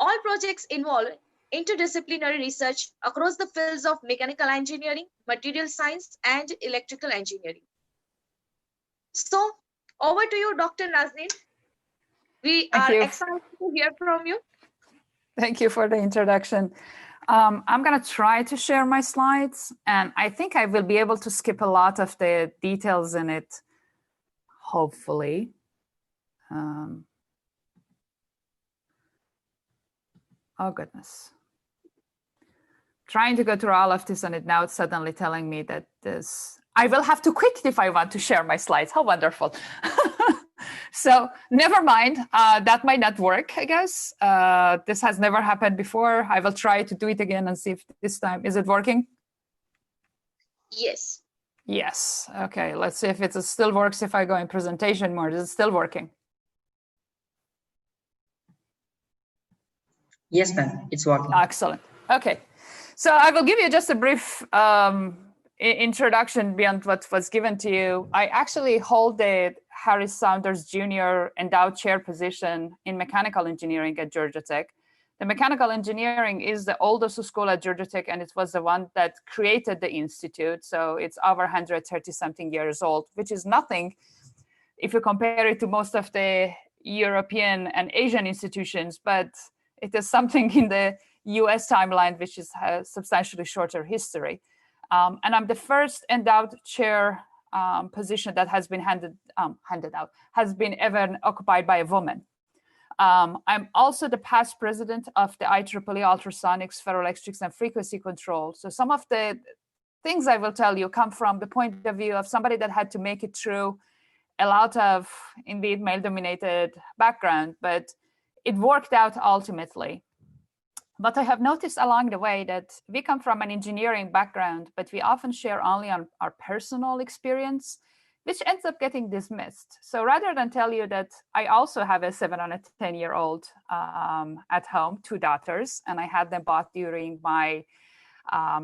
S1: All projects involve interdisciplinary research across the fields of mechanical engineering, material science, and electrical engineering. So over to you, Dr. Nazanin. We are excited to hear from you.
S6: Thank you for the introduction. I'm going to try to share my slides, and I think I will be able to skip a lot of the details in it, hopefully. Oh, goodness. Trying to go through all of this, and now it's suddenly telling me that I will have to quit if I want to share my slides. How wonderful. So never mind, that might not work, I guess. This has never happened before. I will try to do it again and see if this time, is it working?
S1: Yes.
S6: Yes, okay, let's see if it still works if I go in presentation mode. Is it still working?
S4: Yes, ma'am. It's working.
S6: Excellent. Okay. So I will give you just a brief introduction beyond what was given to you. I actually hold the Harris Saunders Jr. endowed chair position in mechanical engineering at Georgia Tech. The mechanical engineering is the oldest school at Georgia Tech, and it was the one that created the institute. So it's over 130 something years old, which is nothing if you compare it to most of the European and Asian institutions, but it is something in the US timeline, which is a substantially shorter history. And I'm the first endowed chair position that has been handed out, has been ever occupied by a woman. I'm also the past president of the IEEE Ultrasonics, Ferroelectrics, and Frequency Control. So some of the things I will tell you come from the point of view of somebody that had to make it through a lot of, indeed, male-dominated background, but it worked out ultimately. But I have noticed along the way that we come from an engineering background, but we often share only on our personal experience, which ends up getting dismissed. So rather than tell you that I also have a 7 and a 10-year-old at home, 2 daughters, and I had them both during my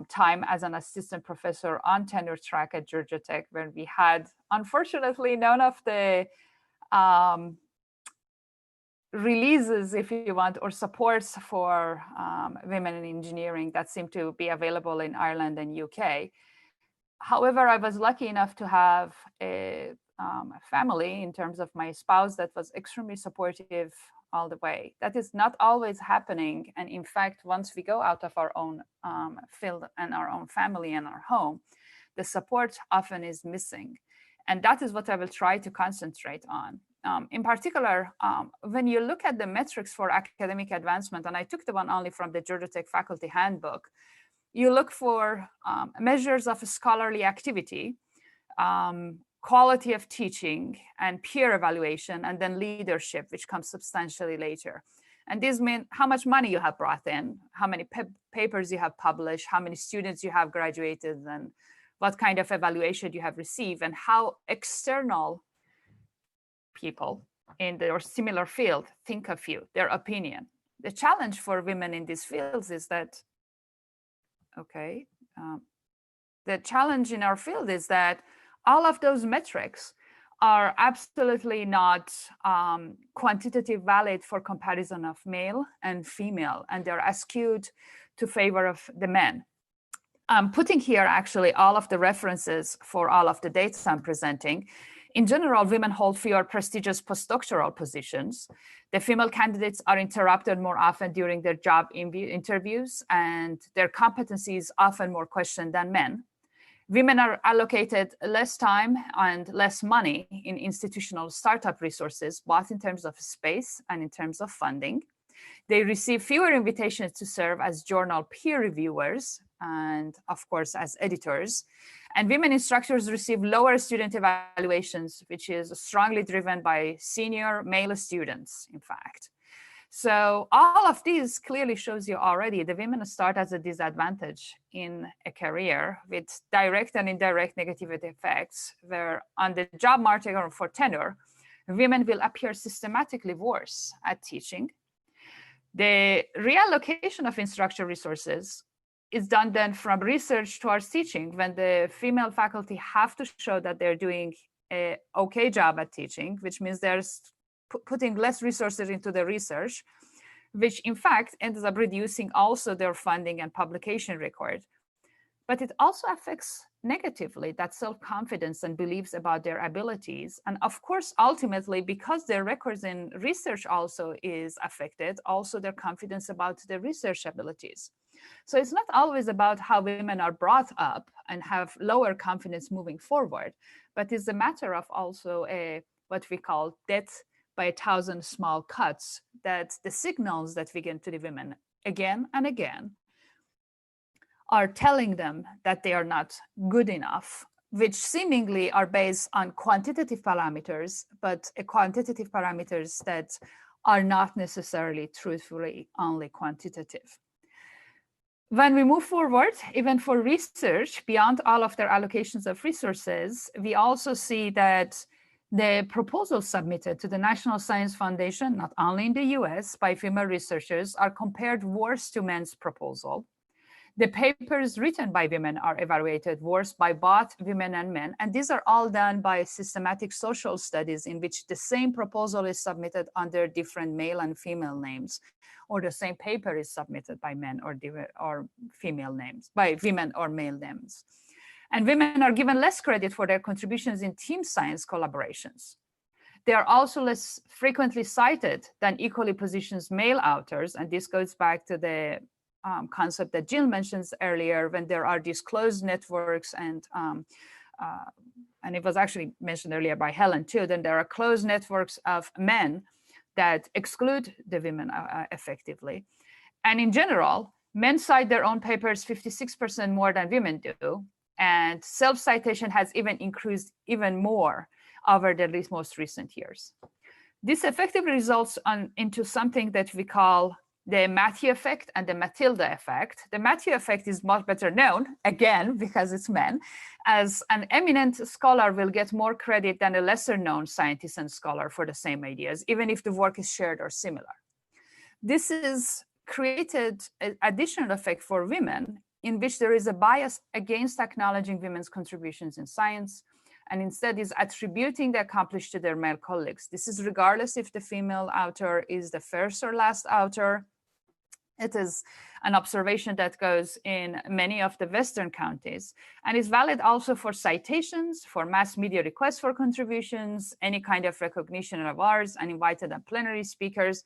S6: time as an assistant professor on tenure track at Georgia Tech, where we had, unfortunately, none of the releases, if you want, or supports for women in engineering that seem to be available in Ireland and UK. However, I was lucky enough to have a family in terms of my spouse that was extremely supportive all the way. That is not always happening. And in fact, once we go out of our own field and our own family and our home, the support often is missing. And that is what I will try to concentrate on. In particular, when you look at the metrics for academic advancement, and I took the one only from the Georgia Tech Faculty Handbook, you look for measures of scholarly activity, quality of teaching, and peer evaluation, and then leadership, which comes substantially later. And these mean how much money you have brought in, how many papers you have published, how many students you have graduated, and what kind of evaluation you have received, and how external people in their similar field think of you, their opinion. The challenge for women in these fields is that, the challenge in our field is that all of those metrics are absolutely not quantitative valid for comparison of male and female, and they're skewed to favor of the men. I'm putting here actually all of the references for all of the data I'm presenting. In general, women hold fewer prestigious postdoctoral positions. The female candidates are interrupted more often during their job interviews, and their competency is often more questioned than men. Women are allocated less time and less money in institutional startup resources, both in terms of space and in terms of funding. They receive fewer invitations to serve as journal peer reviewers and, of course, as editors. And women instructors receive lower student evaluations, which is strongly driven by senior male students, in fact. So all of these clearly shows you already the women start as a disadvantage in a career with direct and indirect negative effects, where on the job market or for tenure, women will appear systematically worse at teaching. The reallocation of instructor resources is done then from research towards teaching, when the female faculty have to show that they're doing an okay job at teaching, which means they're putting less resources into the research, which in fact ends up reducing also their funding and publication record. But it also affects negatively that self-confidence and beliefs about their abilities. And of course, ultimately, because their records in research also is affected, also their confidence about their research abilities. So it's not always about how women are brought up and have lower confidence moving forward, but it's a matter of also what we call death by 1,000 small cuts, that the signals that we get to the women again and again are telling them that they are not good enough, which seemingly are based on quantitative parameters, but quantitative parameters that are not necessarily truthfully only quantitative. When we move forward, even for research, beyond all of their allocations of resources, we also see that The proposals submitted to the National Science Foundation, not only in the US, by female researchers are compared worse to men's proposal. The papers written by women are evaluated worse by both women and men. And these are all done by systematic social studies in which the same proposal is submitted under different male and female names, or the same paper is submitted by men or female names, by women or male names. And women are given less credit for their contributions in team science collaborations. They are also less frequently cited than equally positioned male authors. And this goes back to the concept that Jill mentions earlier, when there are these closed networks and it was actually mentioned earlier by Helen too, then there are closed networks of men that exclude the women effectively. And in general, men cite their own papers 56% more than women do. And self-citation has even increased even more over the most recent years. This effectively results into something that we call the Matthew effect and the Matilda effect. The Matthew effect is much better known, again, because it's men, as an eminent scholar will get more credit than a lesser known scientist and scholar for the same ideas, even if the work is shared or similar. This is created an additional effect for women in which there is a bias against acknowledging women's contributions in science, and instead is attributing the accomplished to their male colleagues. This is regardless if the female author is the first or last author. It is an observation that goes in many of the Western counties and is valid also for citations, for mass media requests for contributions, any kind of recognition of awards, and invited and plenary speakers.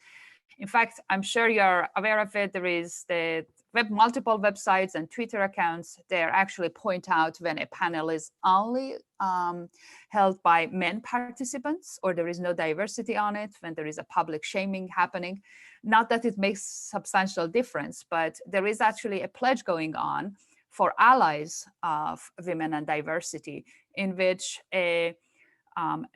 S6: In fact, I'm sure you're aware of it. There is multiple websites and Twitter accounts. They actually point out when a panel is only held by men participants, or there is no diversity on it, when there is a public shaming happening. Not that it makes substantial difference, but there is actually a pledge going on for allies of women and diversity, in which a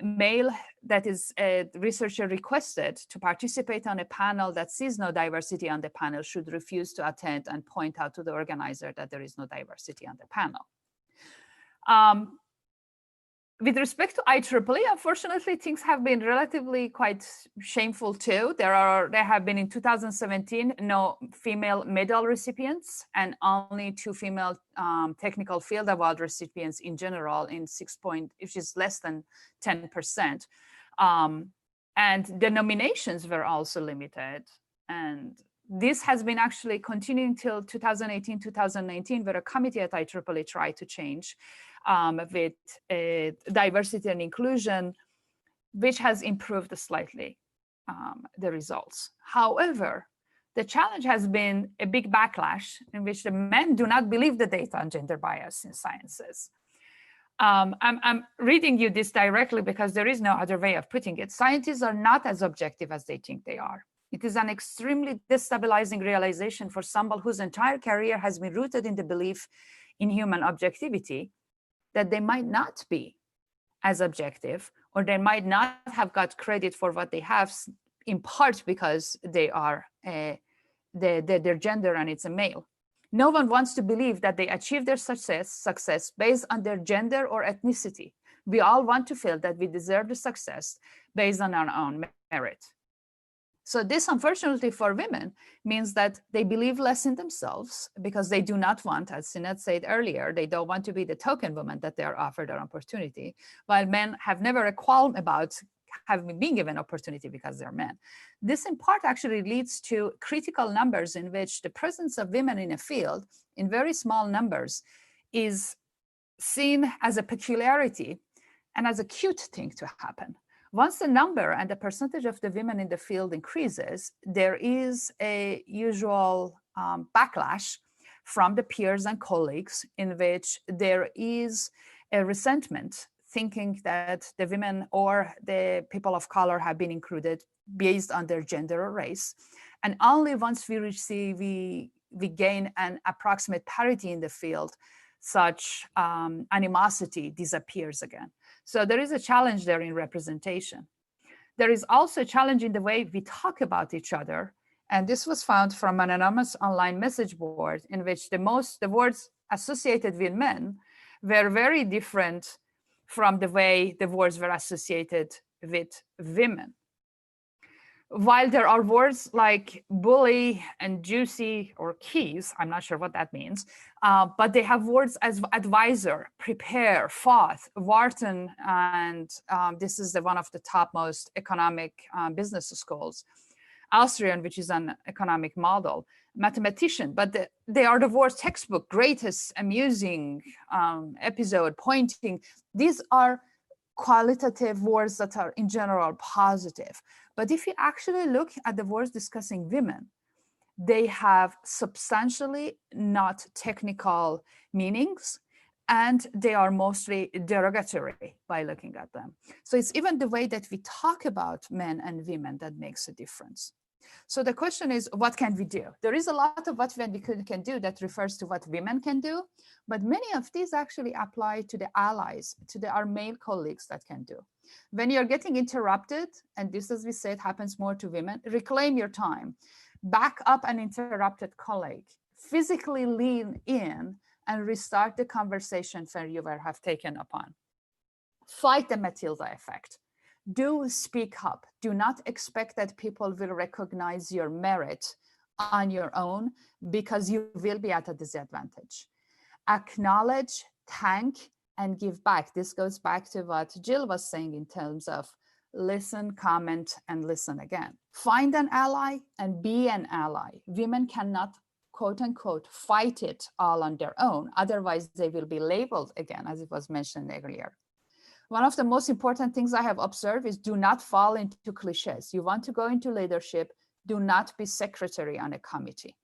S6: male that is a researcher requested to participate on a panel that sees no diversity on the panel should refuse to attend and point out to the organizer that there is no diversity on the panel. With respect to IEEE, unfortunately, things have been relatively quite shameful too. There have been in 2017 no female medal recipients and only 2 female technical field award recipients in general in which is less than 10%. And the nominations were also limited. And this has been actually continuing till 2018, 2019, where a committee at IEEE tried to change with diversity and inclusion, which has improved slightly the results. However, the challenge has been a big backlash in which the men do not believe the data on gender bias in sciences. I'm reading you this directly because there is no other way of putting it. Scientists are not as objective as they think they are. It is an extremely destabilizing realization for someone whose entire career has been rooted in the belief in human objectivity, that they might not be as objective, or they might not have got credit for what they have, in part because they are their gender and it's a male. No one wants to believe that they achieve their success based on their gender or ethnicity. We all want to feel that we deserve the success based on our own merit. So this, unfortunately for women, means that they believe less in themselves because they do not want, as Sinead said earlier, they don't want to be the token woman that they are offered an opportunity, while men have never a qualm about having been given opportunity because they're men. This in part actually leads to critical numbers in which the presence of women in a field in very small numbers is seen as a peculiarity and as a cute thing to happen. Once the number and the percentage of the women in the field increases, there is a usual backlash from the peers and colleagues in which there is a resentment, thinking that the women or the people of color have been included based on their gender or race. And only once we gain an approximate parity in the field, such animosity disappears again. So there is a challenge there in representation. There is also a challenge in the way we talk about each other. And this was found from an anonymous online message board in which the words associated with men were very different from the way the words were associated with women. While there are words like bully and juicy or keys, I'm not sure what that means, but they have words as advisor, prepare, fought, Wharton, and this is one of the topmost economic business schools, Austrian, which is an economic model, mathematician, but they are the words textbook, greatest, amusing, episode, pointing. These are qualitative words that are in general positive. But if you actually look at the words discussing women, they have substantially not technical meanings, and they are mostly derogatory by looking at them. So it's even the way that we talk about men and women that makes a difference. So the question is, what can we do? There is a lot of what we can do that refers to what women can do, but many of these actually apply to the allies, to our male colleagues that can do. When you're getting interrupted, and this, as we said, happens more to women, reclaim your time, back up an interrupted colleague, physically lean in and restart the conversation where you have taken upon. Fight the Matilda effect. Do speak up. Do not expect that people will recognize your merit on your own, because you will be at a disadvantage. Acknowledge, thank, and give back. This goes back to what Jill was saying in terms of listen, comment, and listen again. Find an ally and be an ally. Women cannot, quote unquote, fight it all on their own. Otherwise, they will be labeled again, as it was mentioned earlier. One of the most important things I have observed is do not fall into cliches. You want to go into leadership, do not be secretary on a committee,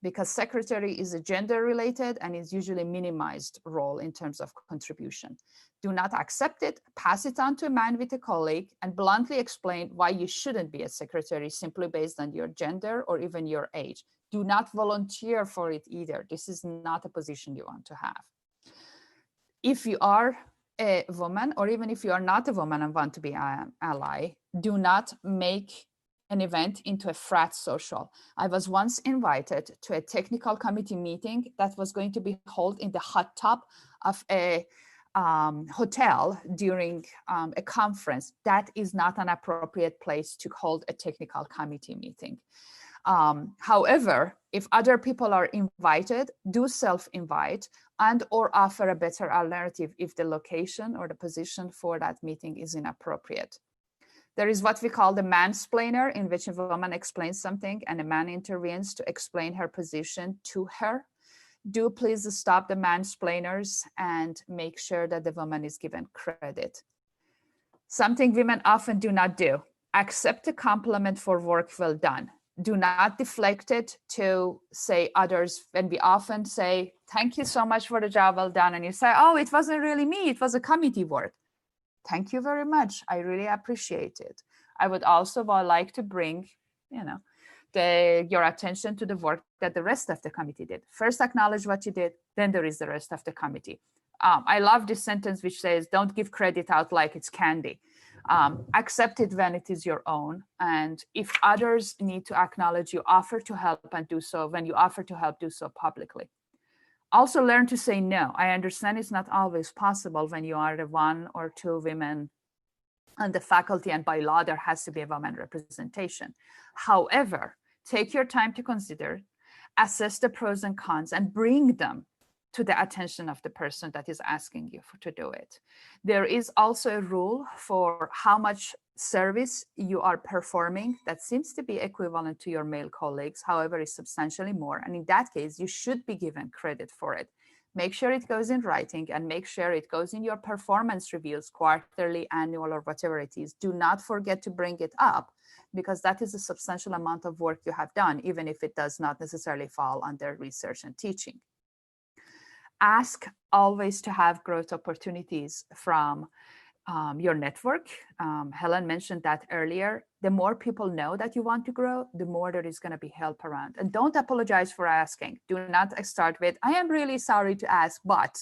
S6: because secretary is a gender related and is usually minimized role in terms of contribution. Do not accept it, pass it on to a man with a colleague, and bluntly explain why you shouldn't be a secretary simply based on your gender or even your age. Do not volunteer for it either. This is not a position you want to have. If you are a woman, or even if you are not a woman and want to be an ally, do not make an event into a frat social. I was once invited to a technical committee meeting that was going to be held in the hot tub of a hotel during a conference. That is not an appropriate place to hold a technical committee meeting. However, if other people are invited, do self-invite and or offer a better alternative if the location or the position for that meeting is inappropriate. There is what we call the mansplainer, in which a woman explains something and a man intervenes to explain her position to her. Do please stop the mansplainers and make sure that the woman is given credit. Something women often do not do: accept a compliment for work well done. Do not deflect it to say others, when we often say, thank you so much for the job well done. And you say, oh, it wasn't really me, it was a committee work. Thank you very much. I really appreciate it. I would also like to bring, your attention to the work that the rest of the committee did. First, acknowledge what you did, then there is the rest of the committee. I love this sentence which says, don't give credit out like it's candy. Accept it when it is your own. And if others need to acknowledge you, offer to help and do so. When you offer to help, do so publicly. Also learn to say no. I understand it's not always possible when you are the one or two women on the faculty, and by law, there has to be a woman representation. However, take your time to consider, assess the pros and cons, and bring them to the attention of the person that is asking you to do it. There is also a rule for how much service you are performing that seems to be equivalent to your male colleagues, however, is substantially more. And in that case, you should be given credit for it. Make sure it goes in writing and make sure it goes in your performance reviews, quarterly, annual, or whatever it is. Do not forget to bring it up, because that is a substantial amount of work you have done, even if it does not necessarily fall under research and teaching. Ask always to have growth opportunities from your network. Helen mentioned that earlier. The more people know that you want to grow, the more there is going to be help around. And don't apologize for asking. Do not start with, I am really sorry to ask, but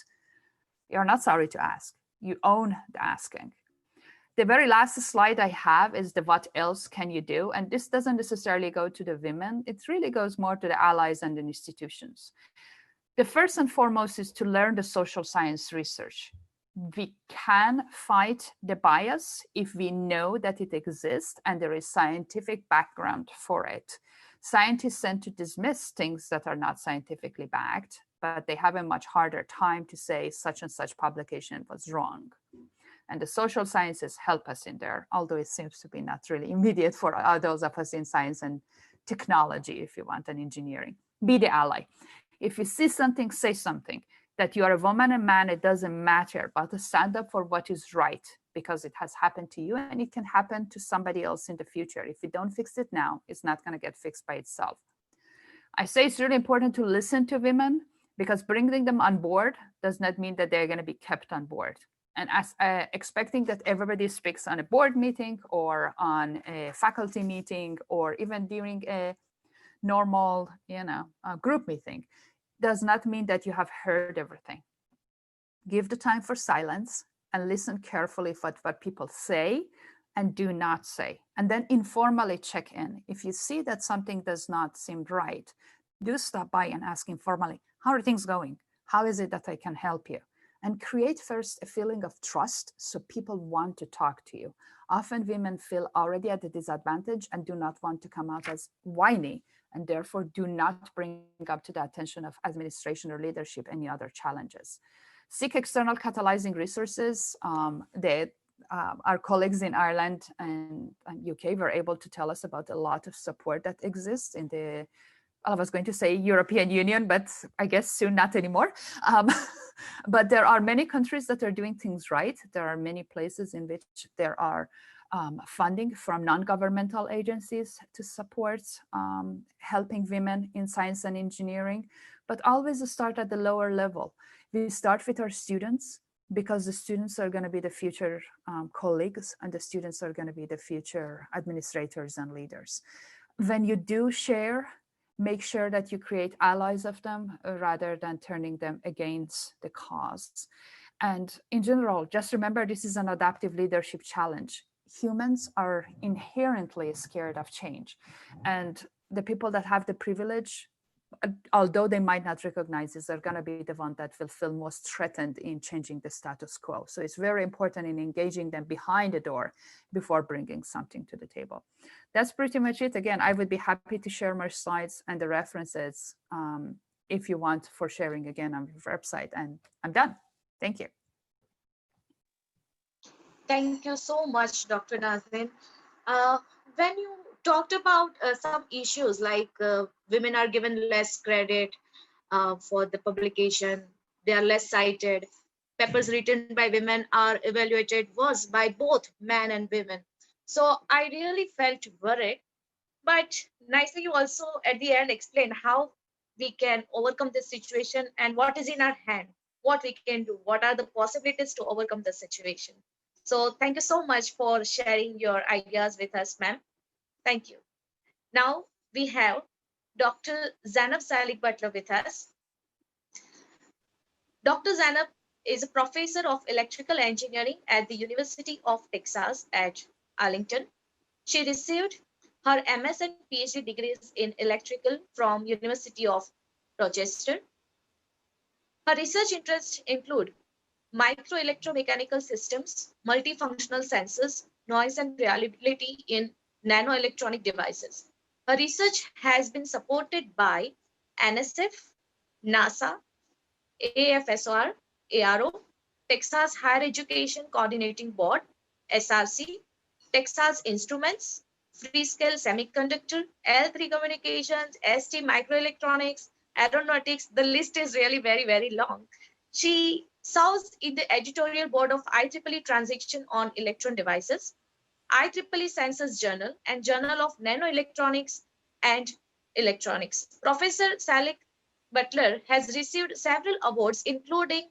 S6: you're not sorry to ask. You own the asking. The very last slide I have is the what else can you do? And this doesn't necessarily go to the women. It really goes more to the allies and the institutions. The first and foremost is to learn the social science research. We can fight the bias if we know that it exists and there is scientific background for it. Scientists tend to dismiss things that are not scientifically backed, but they have a much harder time to say such and such publication was wrong. And the social sciences help us in there, although it seems to be not really immediate for those of us in science and technology, if you want, and engineering. Be the ally. If you see something, say something. That you are a woman and man, it doesn't matter, but to stand up for what is right, because it has happened to you and it can happen to somebody else in the future. If you don't fix it now, it's not going to get fixed by itself. I say it's really important to listen to women, because bringing them on board does not mean that they're going to be kept on board. And as expecting that everybody speaks on a board meeting or on a faculty meeting or even during a normal, group meeting, does not mean that you have heard everything. Give the time for silence and listen carefully for what people say and do not say. And then informally check in. If you see that something does not seem right, do stop by and ask informally, how are things going? How is it that I can help you? And create first a feeling of trust so people want to talk to you. Often women feel already at a disadvantage and do not want to come out as whiny, and therefore do not bring up to the attention of administration or leadership any other challenges. Seek external catalyzing resources. Our colleagues in Ireland and UK were able to tell us about a lot of support that exists in the, I was going to say European Union, but I guess soon not anymore. But there are many countries that are doing things right. There are many places in which there are funding from non-governmental agencies to support helping women in science and engineering, but always start at the lower level. We start with our students, because the students are going to be the future colleagues, and the students are going to be the future administrators and leaders. When you do share, make sure that you create allies of them rather than turning them against the cause. And in general, just remember, this is an adaptive leadership challenge. Humans are inherently scared of change. And the people that have the privilege, although they might not recognize this, are going to be the one that will feel most threatened in changing the status quo. So it's very important in engaging them behind the door before bringing something to the table. That's pretty much it. Again, I would be happy to share my slides and the references if you want for sharing again on your website. And I'm done. Thank you.
S1: Thank you so much, Dr. Nazin. When you talked about some issues like women are given less credit for the publication, they are less cited, papers written by women are evaluated worse by both men and women. So I really felt worried, but nicely you also at the end explained how we can overcome this situation and what is in our hand, what we can do, what are the possibilities to overcome the situation. So thank you so much for sharing your ideas with us, ma'am. Thank you. Now we have Dr. Zainab Salik Butler with us. Dr. Zainab is a professor of electrical engineering at the University of Texas at Arlington. She received her MS and PhD degrees in electrical from University of Rochester. Her research interests include microelectromechanical systems, multifunctional sensors, noise and reliability in nanoelectronic devices. Her research has been supported by NSF, NASA, AFSR, ARO, Texas Higher Education Coordinating Board, SRC, Texas Instruments, Freescale Semiconductor, L3 Communications, ST Microelectronics, Aeronautics. The list is really very, very long. She serves in the editorial board of IEEE Transition on Electron Devices, IEEE Sensors Journal, and Journal of Nanoelectronics and Electronics. Professor Salik Butler has received several awards, including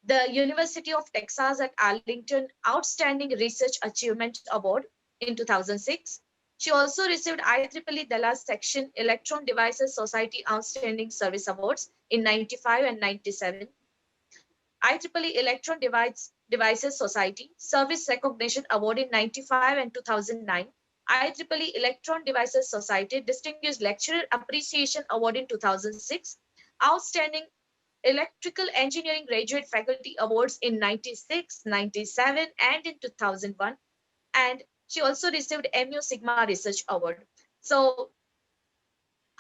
S1: the University of Texas at Arlington Outstanding Research Achievement Award in 2006. She also received IEEE Dallas Section Electron Devices Society Outstanding Service Awards in 95 and 97. IEEE Electron Devices Society Service Recognition Award in 95 and 2009. IEEE Electron Devices Society Distinguished Lecturer Appreciation Award in 2006. Outstanding Electrical Engineering Graduate Faculty Awards in 96, 97, and in 2001. And she also received Mu Sigma Research Award. So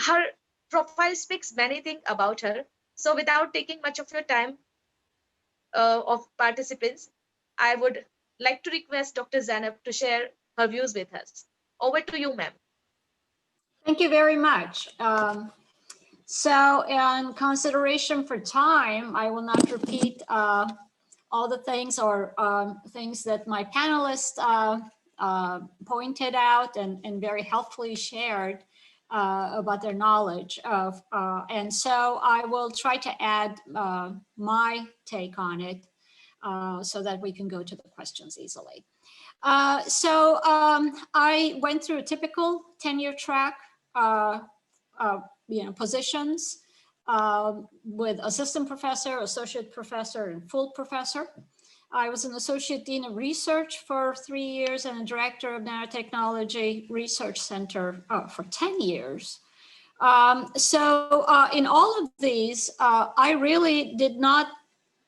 S1: her profile speaks many things about her. So without taking much of your time of participants, I would like to request Dr. Zainab to share her views with us. Over to you, ma'am.
S7: Thank you very much. So in consideration for time, I will not repeat all the things or things that my panelists pointed out and very helpfully shared about their knowledge of. And so I will try to add my take on it so that we can go to the questions easily. I went through a typical tenure track, positions with assistant professor, associate professor, and full professor. I was an associate dean of research for 3 years and a director of nanotechnology research center for 10 years. In all of these, I really did not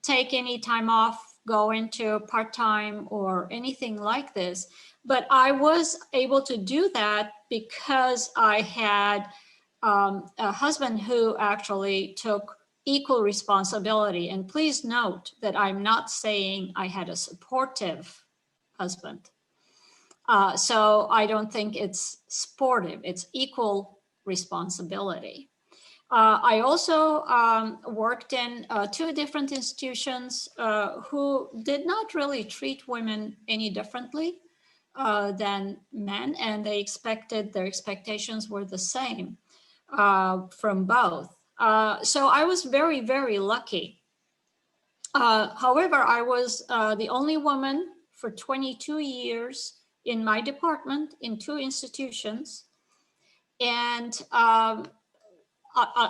S7: take any time off, go into part-time or anything like this, but I was able to do that because I had a husband who actually took equal responsibility. And please note that I'm not saying I had a supportive husband. So I don't think it's sportive, it's equal responsibility. I also worked in 2 different institutions who did not really treat women any differently than men, and their expectations were the same from both. So I was very, very lucky. However, I was the only woman for 22 years in my department in 2 institutions. And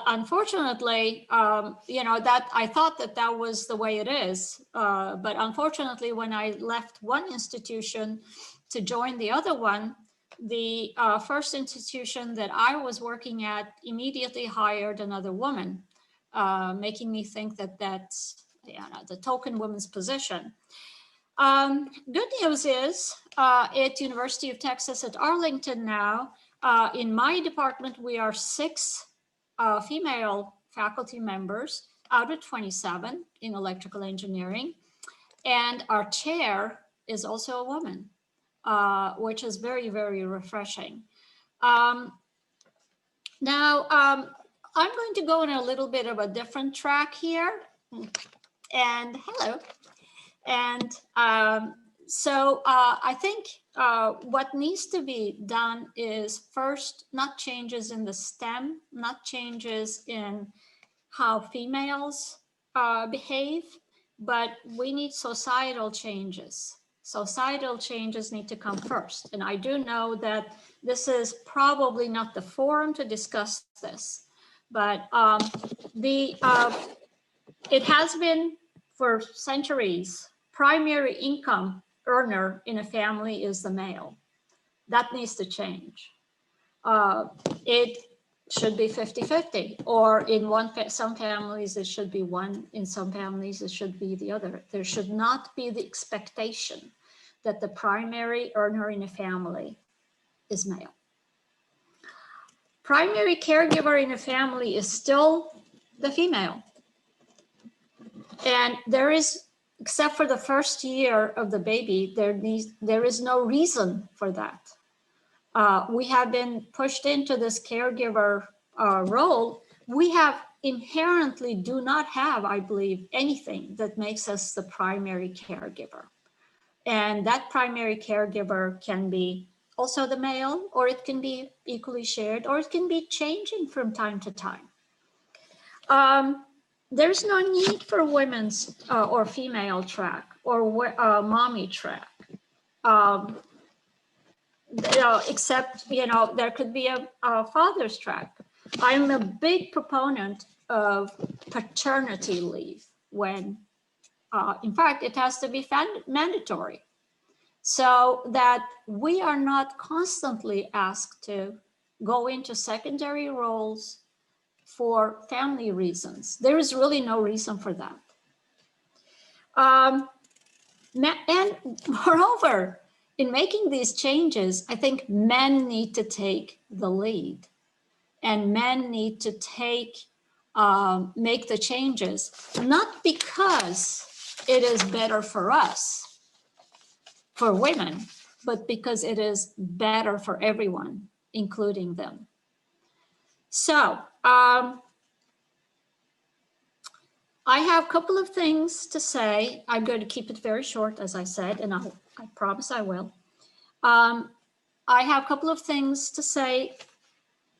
S7: unfortunately, that I thought that was the way it is. But unfortunately, when I left one institution to join the other one, the first institution that I was working at immediately hired another woman, making me think that that's the token woman's position. Good news is at University of Texas at Arlington now, in my department, we are 6 female faculty members out of 27 in electrical engineering. And our chair is also a woman, which is very, very refreshing. I'm going to go in a little bit of a different track here. And hello. And I think what needs to be done is first, not changes in the STEM, not changes in how females behave, but we need societal changes. Societal changes need to come first. And I do know that this is probably not the forum to discuss this, but it has been for centuries, primary income earner in a family is the male. That needs to change. It should be 50-50, or in some families it should be one, in some families it should be the other. There should not be the expectation that the primary earner in a family is male. Primary caregiver in a family is still the female. And there is, except for the first year of the baby, there is no reason for that. We have been pushed into this caregiver role. We have inherently do not have, I believe, anything that makes us the primary caregiver. And that primary caregiver can be also the male, or it can be equally shared, or it can be changing from time to time. There's no need for women's or female track or mommy track. Except, there could be a father's track. I'm a big proponent of paternity leave when, in fact, it has to be mandatory so that we are not constantly asked to go into secondary roles, for family reasons. There is really no reason for that. And moreover, in making these changes, I think men need to take the lead, and men need to make the changes, not because it is better for us, for women, but because it is better for everyone, including them. So I have a couple of things to say. I'm going to keep it very short, as I said, and I promise I will. I have a couple of things to say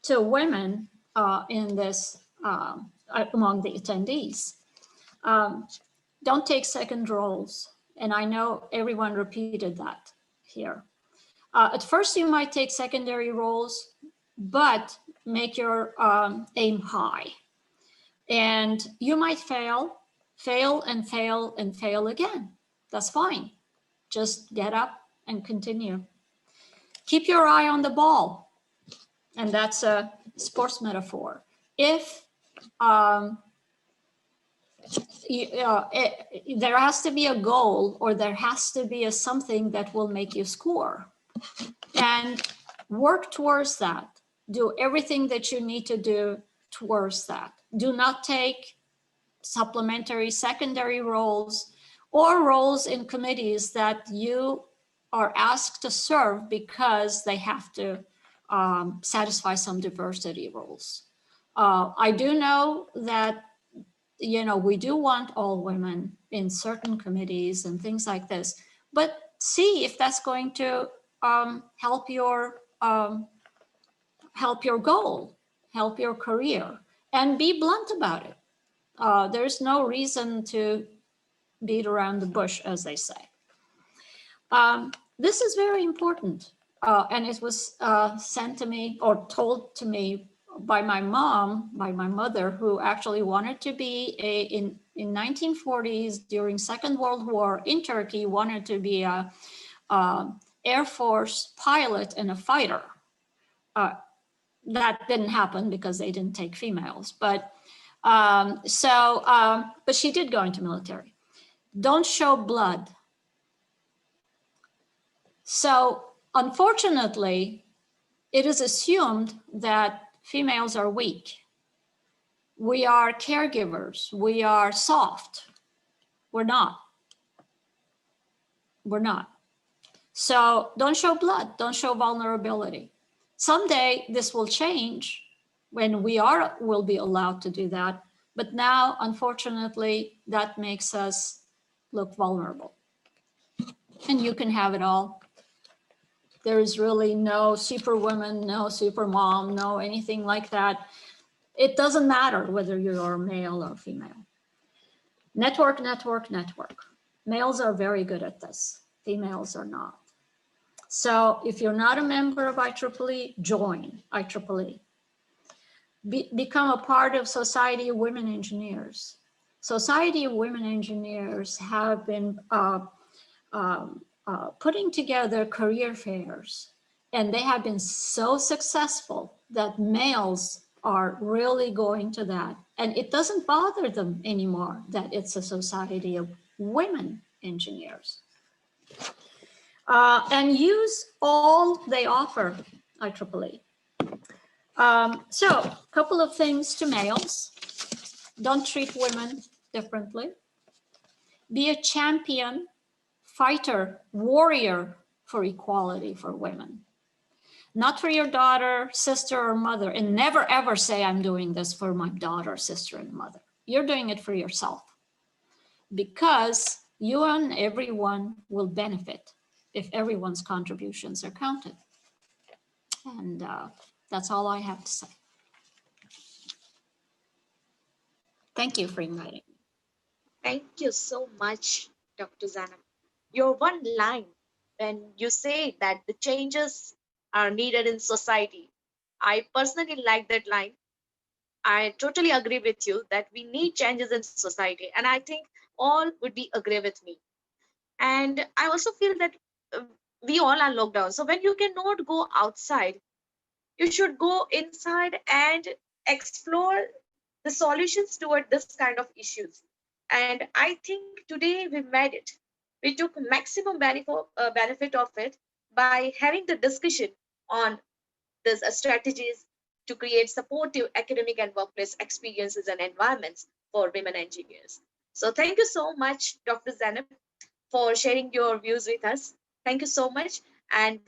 S7: to women in this, among the attendees. Don't take second roles. And I know everyone repeated that here. At first, you might take secondary roles, but make your aim high. And you might fail and fail and fail again. That's fine. Just get up and continue. Keep your eye on the ball. And that's a sports metaphor. If there has to be a goal, or there has to be something that will make you score, and work towards that. Do everything that you need to do towards that. Do not take supplementary secondary roles or roles in committees that you are asked to serve because they have to satisfy some diversity rules. I do know that, you know, we do want all women in certain committees and things like this, but see if that's going to help your goal, help your career, and be blunt about it. There's no reason to beat around the bush, as they say. This is very important, and it was sent to me or told to me by my mother, who actually wanted to be in 1940s during Second World War in Turkey, wanted to be a Air Force pilot and a fighter. That didn't happen because they didn't take females, but she did go into military. Don't show blood. So unfortunately, it is assumed that females are weak. We are caregivers. We are soft. We're not. We're not. So don't show blood. Don't show vulnerability. Someday this will change when we will be allowed to do that. But now, unfortunately, that makes us look vulnerable. And you can have it all. There is really no superwoman, no supermom, no anything like that. It doesn't matter whether you're male or female. Network, network, network. Males are very good at this. Females are not. So if you're not a member of IEEE, join IEEE. Become a part of Society of Women Engineers. Society of Women Engineers have been putting together career fairs, and they have been so successful that males are really going to that. And it doesn't bother them anymore that it's a Society of Women Engineers. And use all they offer, IEEE. So a couple of things to males. Don't treat women differently. Be a champion, fighter, warrior for equality for women. Not for your daughter, sister, or mother. And never ever say, I'm doing this for my daughter, sister, and mother. You're doing it for yourself. Because you and everyone will benefit if everyone's contributions are counted. And that's all I have to say. Thank you for inviting me.
S1: Thank you so much, Dr. Zana. Your one line when you say that the changes are needed in society, I personally like that line. I totally agree with you that we need changes in society, and I think all would be agree with me. And I also feel that we all are locked down. So when you cannot go outside, you should go inside and explore the solutions toward this kind of issues. And I think today we made it. We took maximum benefit of it by having the discussion on these strategies to create supportive academic and workplace experiences and environments for women engineers. So thank you so much, Dr. Zainab, for sharing your views with us. Thank you so much. And